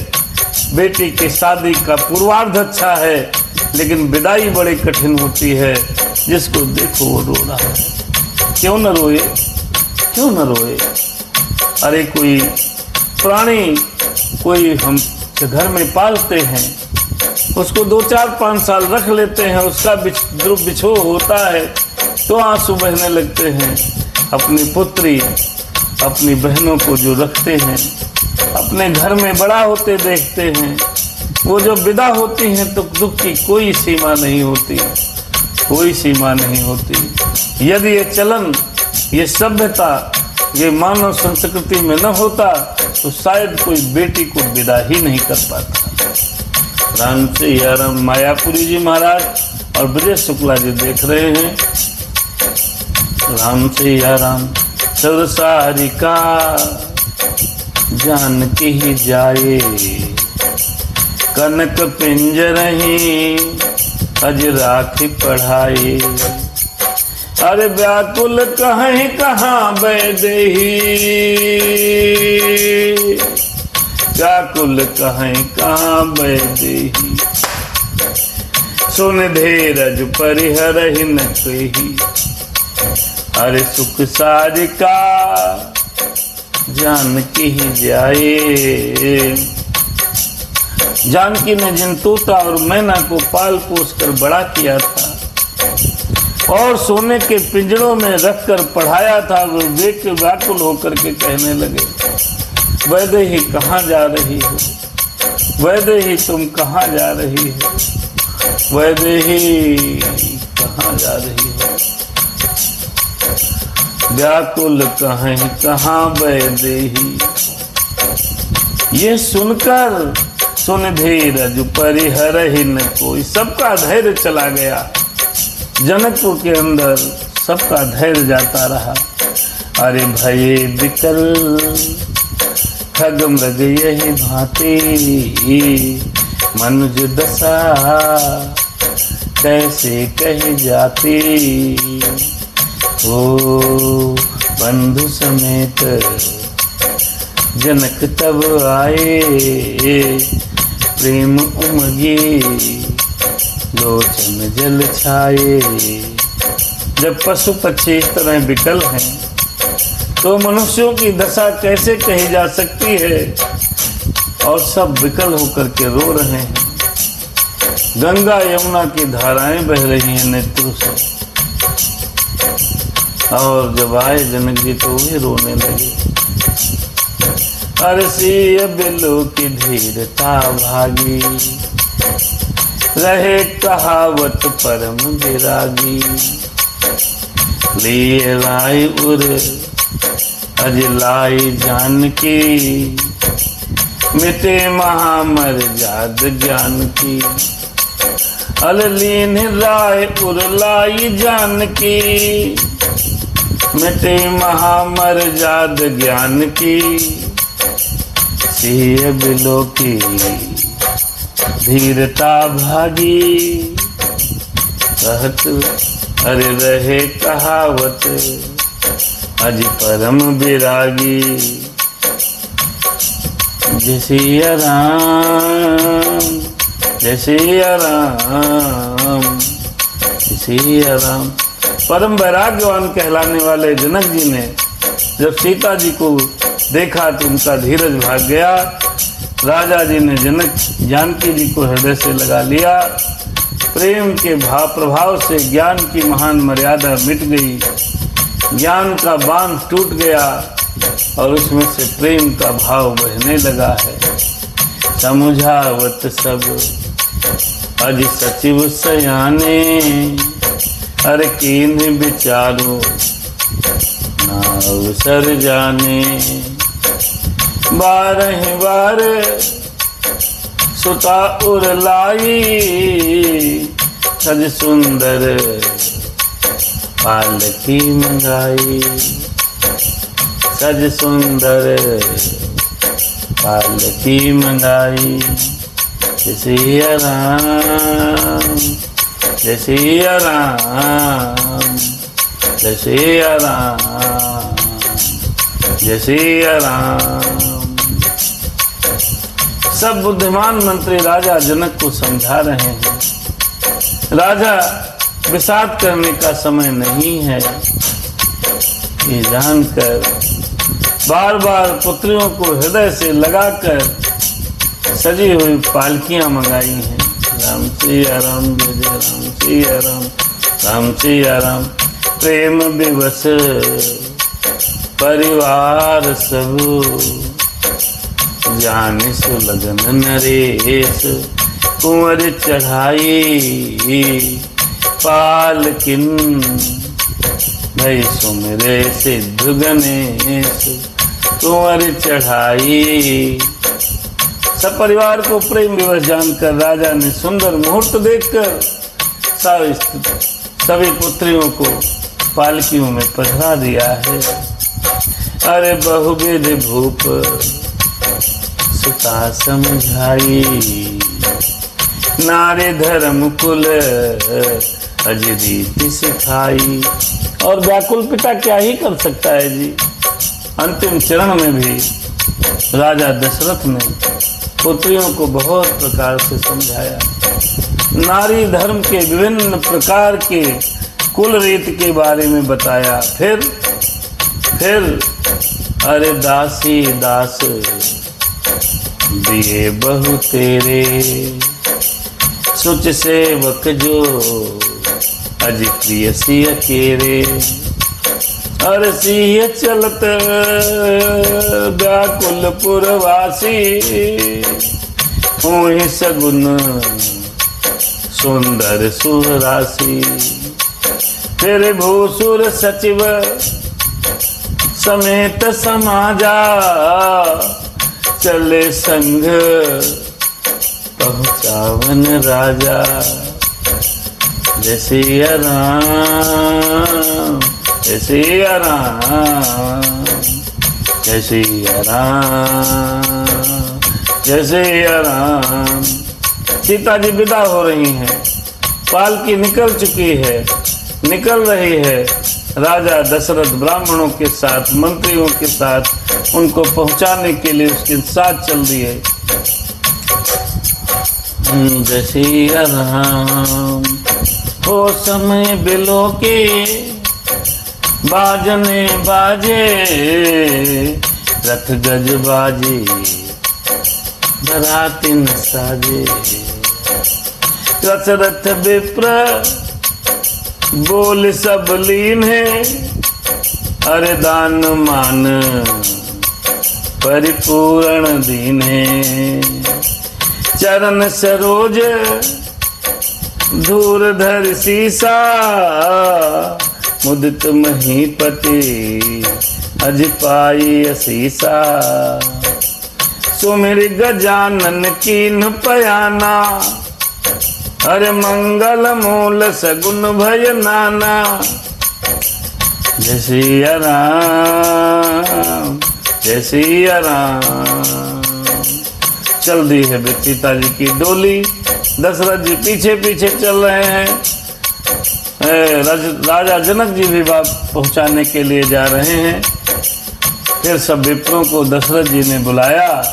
बेटी की शादी का पूर्वार्ध अच्छा है, लेकिन विदाई बड़ी कठिन होती है। जिसको देखो वो रो रहा है। क्यों न रोए, क्यों न रोए। अरे कोई प्राणी, कोई हम घर में पालते हैं, उसको 2-4-5 साल रख लेते हैं, उसका बिछोह होता है तो आंसू बहने लगते हैं। अपनी पुत्री, अपनी बहनों को जो रखते हैं, अपने घर में बड़ा होते देखते हैं, वो जब विदा होती हैं तो दुख की कोई सीमा नहीं होती, कोई सीमा नहीं होती। यदि ये चलन, ये सभ्यता, ये मानव संस्कृति में न होता तो शायद कोई बेटी को विदा ही नहीं कर पाता। राम से राम। मायापुरी जी महाराज और ब्रजेश शुक्ला जी देख रहे हैं। राम से राम। सरसारिका जान के ही जाए, कनक पिंजरही अज राखी पढ़ाए। अरे व्याकुल कहीं कहाँ बैदेही, व्याकुल कहीं कहाँ बैदेही। सुन धीरज परिहरहि न कही, अरे सुख सारिका जानकी ही जाए। जानकी ने जिन तोता और मैना को पाल पोस कर बड़ा किया था और सोने के पिंजरों में रखकर पढ़ाया था, वो देख के व्याकुल होकर के कहने लगे, वैदेही कहाँ जा रही हो, वैदेही तुम कहाँ जा रही हो, वैदेही कहाँ जा रही हो। व्याकुल कहीं कहाँ वैदेही। ये सुनकर सुन धीरज परिहरहि न कोई। सबका धैर्य चला गया, जनकपुर के अंदर सबका धैर्य जाता रहा। अरे भये विकल खग मृग यही भांति, मनुज दशा कैसे कही जाती। ओ बंधु समेत जनक तब आए, प्रेम उमगे लोचन जल छाए। जब पशु पक्षी इस तरह विकल हैं तो मनुष्यों की दशा कैसे कही जा सकती है। और सब विकल होकर के रो रहे हैं। गंगा यमुना की धाराएं बह रही हैं नेत्रों से। और जब आए जनक जी तो वे रोने लगे। अरसी बिलो की धीरता भागी, रहे कहावत परम विरागी। लिए लाई उर अजलाई जानकी, मिटे महामर जाद ज्ञान की। अललीन राय उर लाई जानकी, मिटे महामर जाद ज्ञान की। सिय बिलो की धीरता भागी, कहत अरे रहे कहावत अज परम विरागी। जय सिया राम, जय सिया राम, जय सिया राम। परम वैराग्यवान कहलाने वाले जनक जी ने जब सीता जी को देखा तो उनका धीरज भाग गया। राजा जी ने जनक जानकी जी को हृदय से लगा लिया। प्रेम के भाव प्रभाव से ज्ञान की महान मर्यादा मिट गई। ज्ञान का बांध टूट गया और उसमें से प्रेम का भाव बहने लगा है। समुझावत सब अज सचिव सयाने, अरे कीन विचारो ना अवसर जाने। बारह बार सुता उर लाई, सज सुंदर पालकी मंगाई। सज सुंदर पालकी मंगाई। जय सिया राम, जय सिया राम, जय सिया राम, जय सिया राम। सब बुद्धिमान मंत्री राजा जनक को समझा रहे हैं। राजा विषाद करने का समय नहीं है, ये जानकर बार बार पुत्रियों को हृदय से लगाकर सजी हुई पालकियां मंगाई हैं। राम सिया राम, जय जय राम सिया राम, राम सिया राम। प्रेम विवश परिवार सब, जान सुलगन नरेश। कुंवर चढ़ाई पालकिन, भई सुमिरे सिद्ध गणेश। कुंवर चढ़ाई। सब परिवार को प्रेम विवश जानकर राजा ने सुंदर मुहूर्त देखकर सभी पुत्रियों को पालकियों में पधरा दिया है। अरे बहुविध भूप सुता समझाई, नारे धर्म कुल अज रीति सिखाई। और व्याकुल पिता क्या ही कर सकता है जी। अंतिम चरण में भी राजा दशरथ ने पुत्रियों को बहुत प्रकार से समझाया। नारी धर्म के विभिन्न प्रकार के कुल रीत के बारे में बताया। फिर अरे दासी दास दिए बहु तेरे, सुच सेवक जो अज प्रिय सिय केरे। अरे सिय चलत व्याकुल पुरवासी, हुई सगुन सुंदर सुरासी। फिर भूसुर सचिव समेत समाजा, चले संघ पहुँचावन राजा। जय सिया राम, जय सिया राम, जय सिया राम, जय सिया राम। सीता जी विदा हो रही हैं, पालकी निकल चुकी है, निकल रही है। राजा दशरथ ब्राह्मणों के साथ, मंत्रियों के साथ उनको पहुंचाने के लिए उसके साथ चल दिए। जय सिया राम। हो समय बिलो के बाजने बाजे, रथ गज बाजे, बराती न साजे। दशरथ विप्र बोल सब लीन है, अरे दान मान परिपूर्ण दीन है। चरण सरोज धूरधर सीसा, मुदित महीपति अज पाई असीसा। सुमिर गजानन कीन पयाना, अरे मंगल मूल सगुन भय नाना। जय सिया राम, जय सिया राम। चल दी है सीता जी की डोली, दशरथ जी पीछे पीछे चल रहे हैं। राजा जनक जी भी बात पहुंचाने के लिए जा रहे हैं। फिर सब विप्रों को दशरथ जी ने बुलाया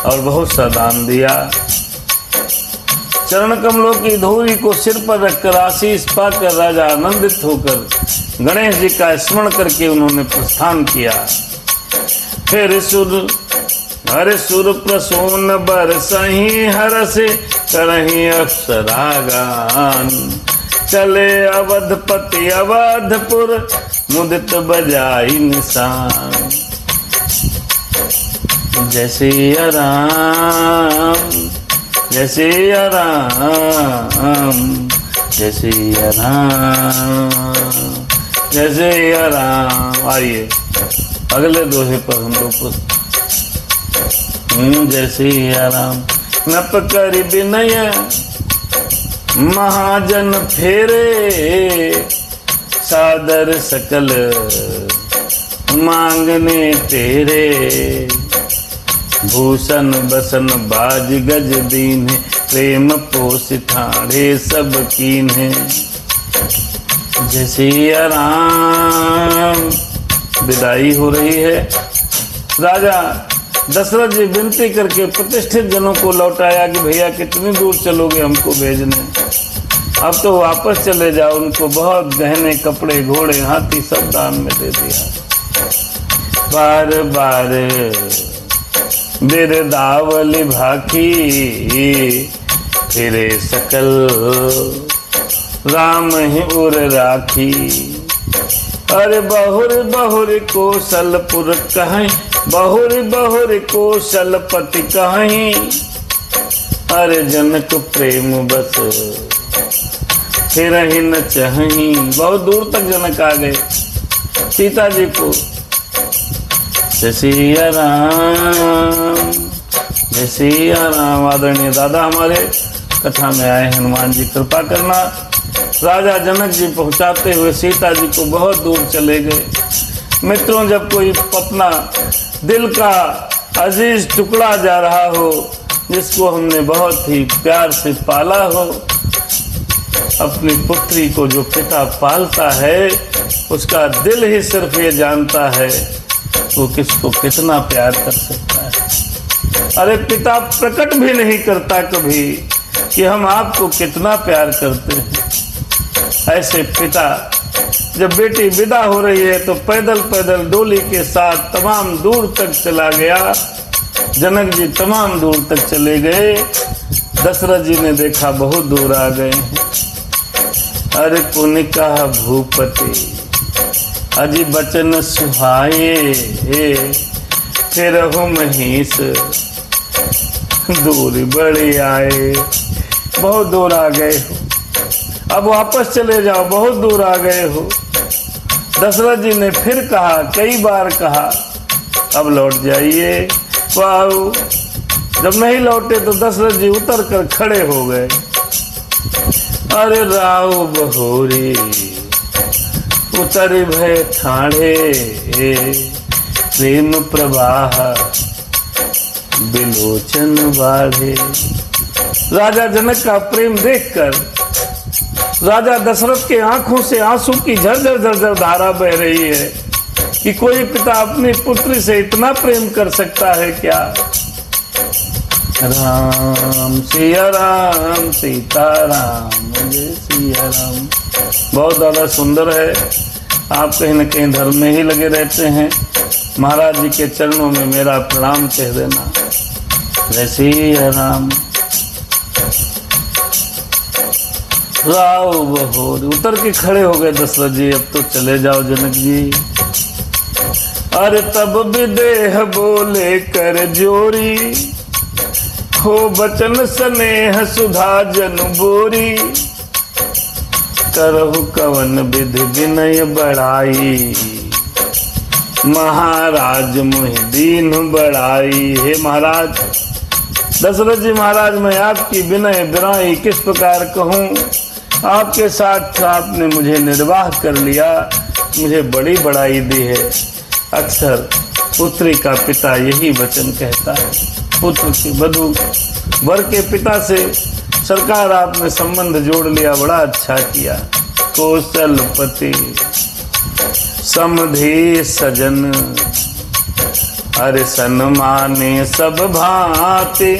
और बहुत सा दान दिया। चरण कमलों की धूली को सिर पर रखकर आशीष पाकर राजा आनंदित होकर गणेश जी का स्मरण करके उन्होंने प्रस्थान किया। फिर हर सुर प्रसून बरसहि हरस करहि अप्सरागान। चले अवधपति अवधपुर मुदित बजाई निशान। जय सिया राम, जय सिया राम, जय सिया राम, जय सिया राम। आइए अगले दोहे पर हम लोग जय सिया राम। नप कर विनय महाजन फेरे, सादर सकल मांगने तेरे। भूषण बसन बाज गज दीन, प्रेम पोष ठाड़े सब कीन है। जय सिया राम। विदाई हो रही है। राजा दशरथ जी विनती करके प्रतिष्ठित जनों को लौटाया कि भैया कितनी दूर चलोगे हमको भेजने, अब तो वापस चले जाओ। उनको बहुत गहने कपड़े घोड़े हाथी सब दान में दे दिया। बार बार बिरदावली भाखी, फिरे सकल राम ही उर राखी। अरे बहुर बहुर कौशलपुर कहीं, बहुर बहुर कौशलपति कहीं। अरे जनक प्रेम बस फिर ही न चाही। बहुत दूर तक जनक आ गए सीता जी को। जय सिया राम, जय सिया राम। आदरणीय दादा हमारे कथा में आए हनुमान जी, कृपा करना। राजा जनक जी पहुंचाते हुए सीता जी को बहुत दूर चले गए। मित्रों, जब कोई अपना दिल का अजीज टुकड़ा जा रहा हो, जिसको हमने बहुत ही प्यार से पाला हो, अपनी पुत्री को जो पिता पालता है उसका दिल ही सिर्फ ये जानता है वो किसको कितना प्यार कर सकता है। अरे पिता प्रकट भी नहीं करता कभी कि हम आपको कितना प्यार करते हैं। ऐसे पिता जब बेटी विदा हो रही है तो पैदल पैदल डोली के साथ तमाम दूर तक चला गया। जनक जी तमाम दूर तक चले गए। दशरथ जी ने देखा बहुत दूर आ गए। अरे पुण्य का भूपति अजी बचन सुहाए, फिर हो महीस दूर बड़े आए। बहुत दूर आ गए हो, अब वापस चले जाओ, बहुत दूर आ गए हो। दशरथ जी ने फिर कहा, कई बार कहा, अब लौट जाइए। वाह, जब नहीं लौटे तो दशरथ जी उतर कर खड़े हो गए। अरे राव बहोरी उतर भय ठाणे, प्रेम प्रवाह बिलोचन बाढ़े। राजा जनक का प्रेम देखकर राजा दशरथ के आंखों से आंसू की झरझर झरझर धारा बह रही है कि कोई पिता अपनी पुत्री से इतना प्रेम कर सकता है क्या। राम सिया राम सीता राम जय सिया राम। बहुत ज्यादा सुंदर है। आप कहीं न कहीं धर्म में ही लगे रहते हैं। महाराज जी के चरणों में मेरा प्रणाम कह देना। जय सिया राम। राव बहोर उतर के खड़े हो गए दशरथ जी, अब तो चले जाओ जनक जी। अरे तब विदेह बोले कर जोरी, हो बचन स्नेह सुधा जन बोरी। करहु कवन विधि विनय बढ़ाई, महाराज मुहि दीन बढ़ाई। हे महाराज दशरथ जी महाराज, मैं आपकी विनय विनय किस प्रकार कहूँ। आपके साथ आपने मुझे निर्वाह कर लिया, मुझे बड़ी बड़ाई दी है। अक्सर पुत्री का पिता यही वचन कहता है। पुत्र की वधू वर के पिता से सरकार आपने संबंध जोड़ लिया, बड़ा अच्छा किया। कौशलपति समधि सजन, अरे सन्माने सब भांति।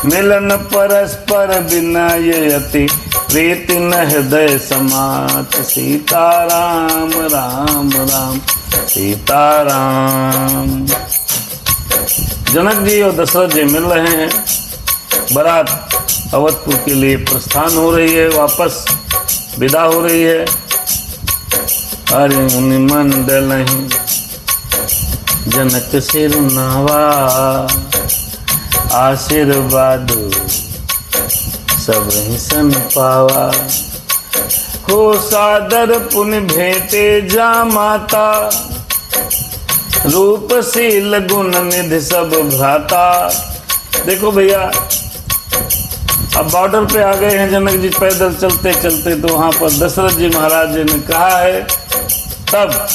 मिलन परस्पर विनयति, प्रीति न हृदय समात। सीताराम राम राम सीताराम। जनक जी और दशरथ जी मिल रहे हैं। बारात अवधपुर के लिए प्रस्थान हो रही है, वापस विदा हो रही है। अरे मुनि मंडल जनक सिर नावा, आशीर्वाद सब ही सन पावा। हो सादर पुन भेटे जा माता, रूप शील गुण निधि सब भ्राता। देखो भैया, अब बॉर्डर पे आ गए हैं जनक जी पैदल चलते चलते, तो वहां पर दशरथ जी महाराज जी ने कहा है। तब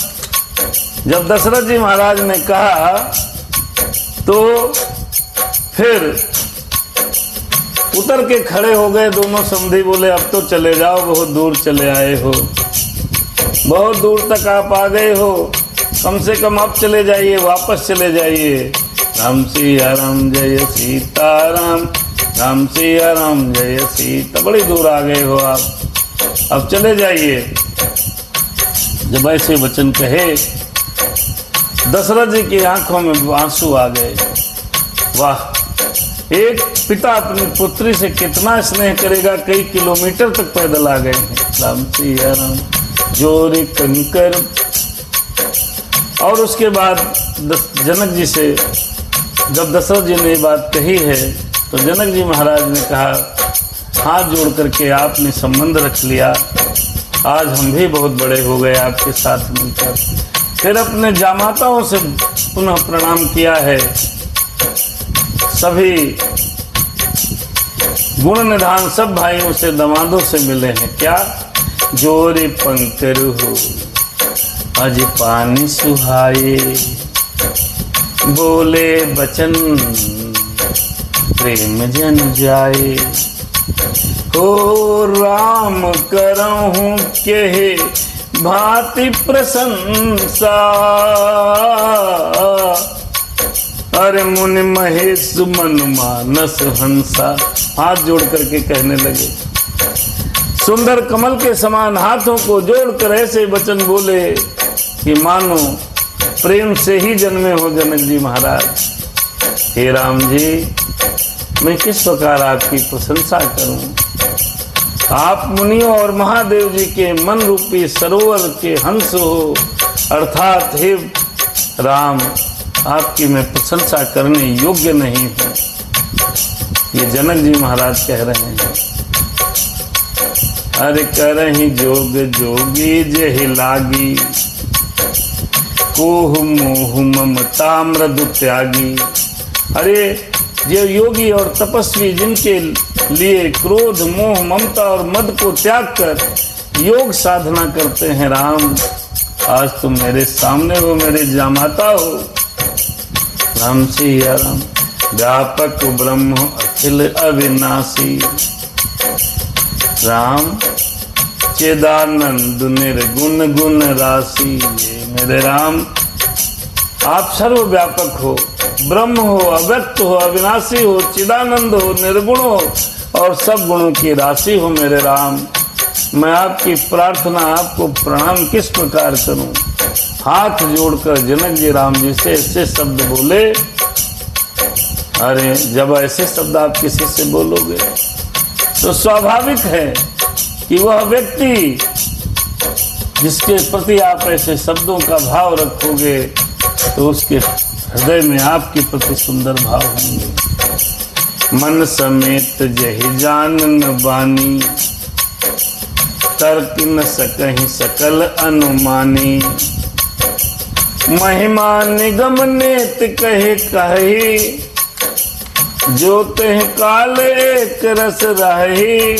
जब दशरथ जी महाराज ने कहा तो फिर उतर के खड़े हो गए दोनों समधी। बोले अब तो चले जाओ, बहुत दूर चले आए हो, बहुत दूर तक आप आ गए हो, कम से कम अब चले जाइए, वापस चले जाइए। राम सिया राम जय सीताराम, राम सिया राम जय सीता। बड़ी दूर आ गए हो आप, अब चले जाइए। जब ऐसे वचन कहे दशरथ जी की आंखों में आंसू आ गए। वाह, एक पिता अपनी पुत्री से कितना स्नेह करेगा। कई किलोमीटर तक पैदल आ गए हैं। राम सिया राम जोरी कंकर। और उसके बाद जनक जी से जब दशरथ जी ने ये बात कही है तो जनक जी महाराज ने कहा, हाथ जोड़ करके आपने संबंध रख लिया, आज हम भी बहुत बड़े हो गए आपके साथ मिलकर। फिर अपने जामाताओं से पुनः प्रणाम किया है। सभी गुण निधान सब भाइयों से दमादों से मिले हैं। क्या जोरी पंकर हो अज पानी सुहाए, बोले बचन प्रेम जन जाए। हो राम करहूं के भांति प्रशंसा, अरे मुनि महेश मन मानस हंसा। हाथ जोड़ करके कहने लगे, सुंदर कमल के समान हाथों को जोड़कर ऐसे वचन बोले कि मानो प्रेम से ही जन्मे हो जनक जी महाराज। हे राम जी, मैं किस प्रकार आपकी प्रशंसा करूं। आप मुनियों और महादेव जी के मन रूपी सरोवर के हंस हो, अर्थात हे राम, आपकी मैं प्रशंसा करने योग्य नहीं हूं। ये जनक जी महाराज कह रहे हैं। अरे करहि जोग जोगी जेहि लागी, कोह मोह ममता मृदु त्यागी। अरे जो योगी और तपस्वी जिनके लिए क्रोध, मोह, ममता और मद को त्याग कर योग साधना करते हैं, राम आज तुम मेरे सामने हो, मेरे जामाता हो। राम सिया राम। व्यापक ब्रह्म अखिल अविनाशी, राम चिदानंद निर्गुण गुण राशि। ये मेरे राम आप सर्वव्यापक हो, ब्रह्म हो, अव्यक्त हो, अविनाशी हो, चिदानंद हो, निर्गुण हो और सब गुणों की राशि हो मेरे राम। मैं आपकी प्रार्थना, आपको प्रणाम किस प्रकार करूं। हाथ जोड़कर जनक जी राम जी से ऐसे शब्द बोले। अरे जब ऐसे शब्द आप किसी से बोलोगे तो स्वाभाविक है कि वह व्यक्ति जिसके प्रति आप ऐसे शब्दों का भाव रखोगे तो उसके हृदय में आपके प्रति सुंदर भाव होंगे। मन समेत जहि जान न बानी, तर्क न सकहि सकल अनुमानी। महिमा निगम नेत कहे कही, जो तेह काल एक रस रही।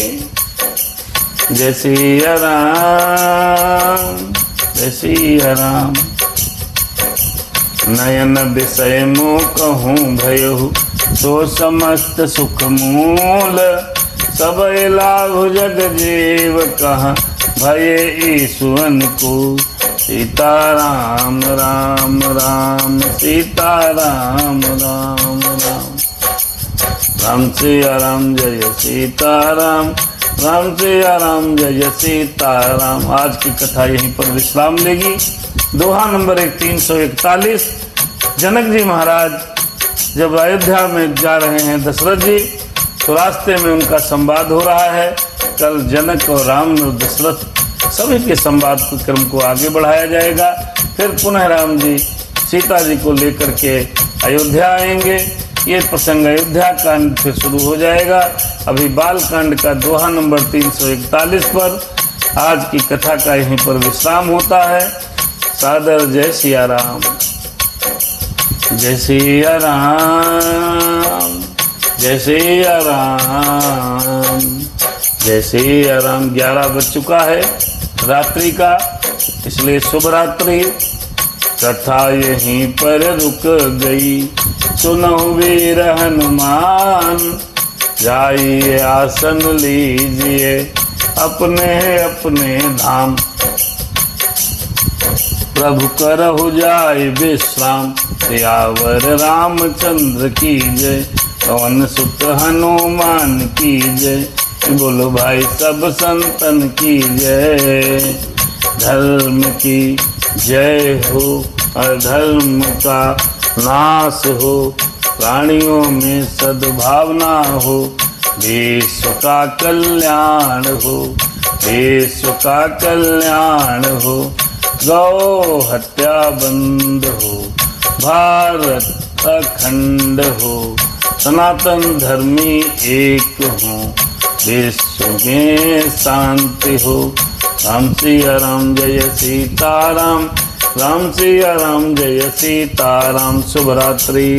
जय सिया राम, जय सिया राम। नयन विषय मो कहूँ भयहु, तो समस्त सुख मूल। सब लाभ जग जीव कहा, भय ईश्वन को। सीताराम राम राम, सीताराम राम राम। राम सिया राम जय सीताराम, राम सिया राम जय सीताराम। आज की कथा यहीं पर विश्राम लेगी। दोहा नंबर 341। जनक जी महाराज जब अयोध्या में जा रहे हैं दशरथ जी, तो रास्ते में उनका संवाद हो रहा है। कल जनक और राम और दशरथ सभी के संवाद क्रम को आगे बढ़ाया जाएगा। फिर पुनः राम जी सीता जी को लेकर के अयोध्या आएंगे। ये प्रसंग अयोध्या कांड फिर शुरू हो जाएगा। अभी बाल कांड का दोहा नंबर 341 पर आज की कथा का यहीं पर विश्राम होता है। सादर जय सिया राम, जय सिया राम, जय सिया राम, जय सिया राम। 11 बज चुका है रात्रि का, इसलिए शुभ रात्रि। कथा यहीं पर रुक गई, सुनहु वीर हनुमान। जाइए आसन लीजिए अपने अपने धाम। प्रभु करहु जाय विश्राम, सियावर रामचंद्र की जय। पवन सुत हनुमान की जय, बोलो भाई सब संतन की जय। धर्म की जय हो, अधर्म का नाश हो, प्राणियों में सद्भावना हो, विश्व का कल्याण हो, विश्व का कल्याण हो। गौ हत्या बंद हो, भारत अखंड हो, सनातन धर्मी एक हो, विश्व में शांति हो। राम सिया राम जय सीताराम, राम सिया राम जय सीताराम। शुभ रात्रि।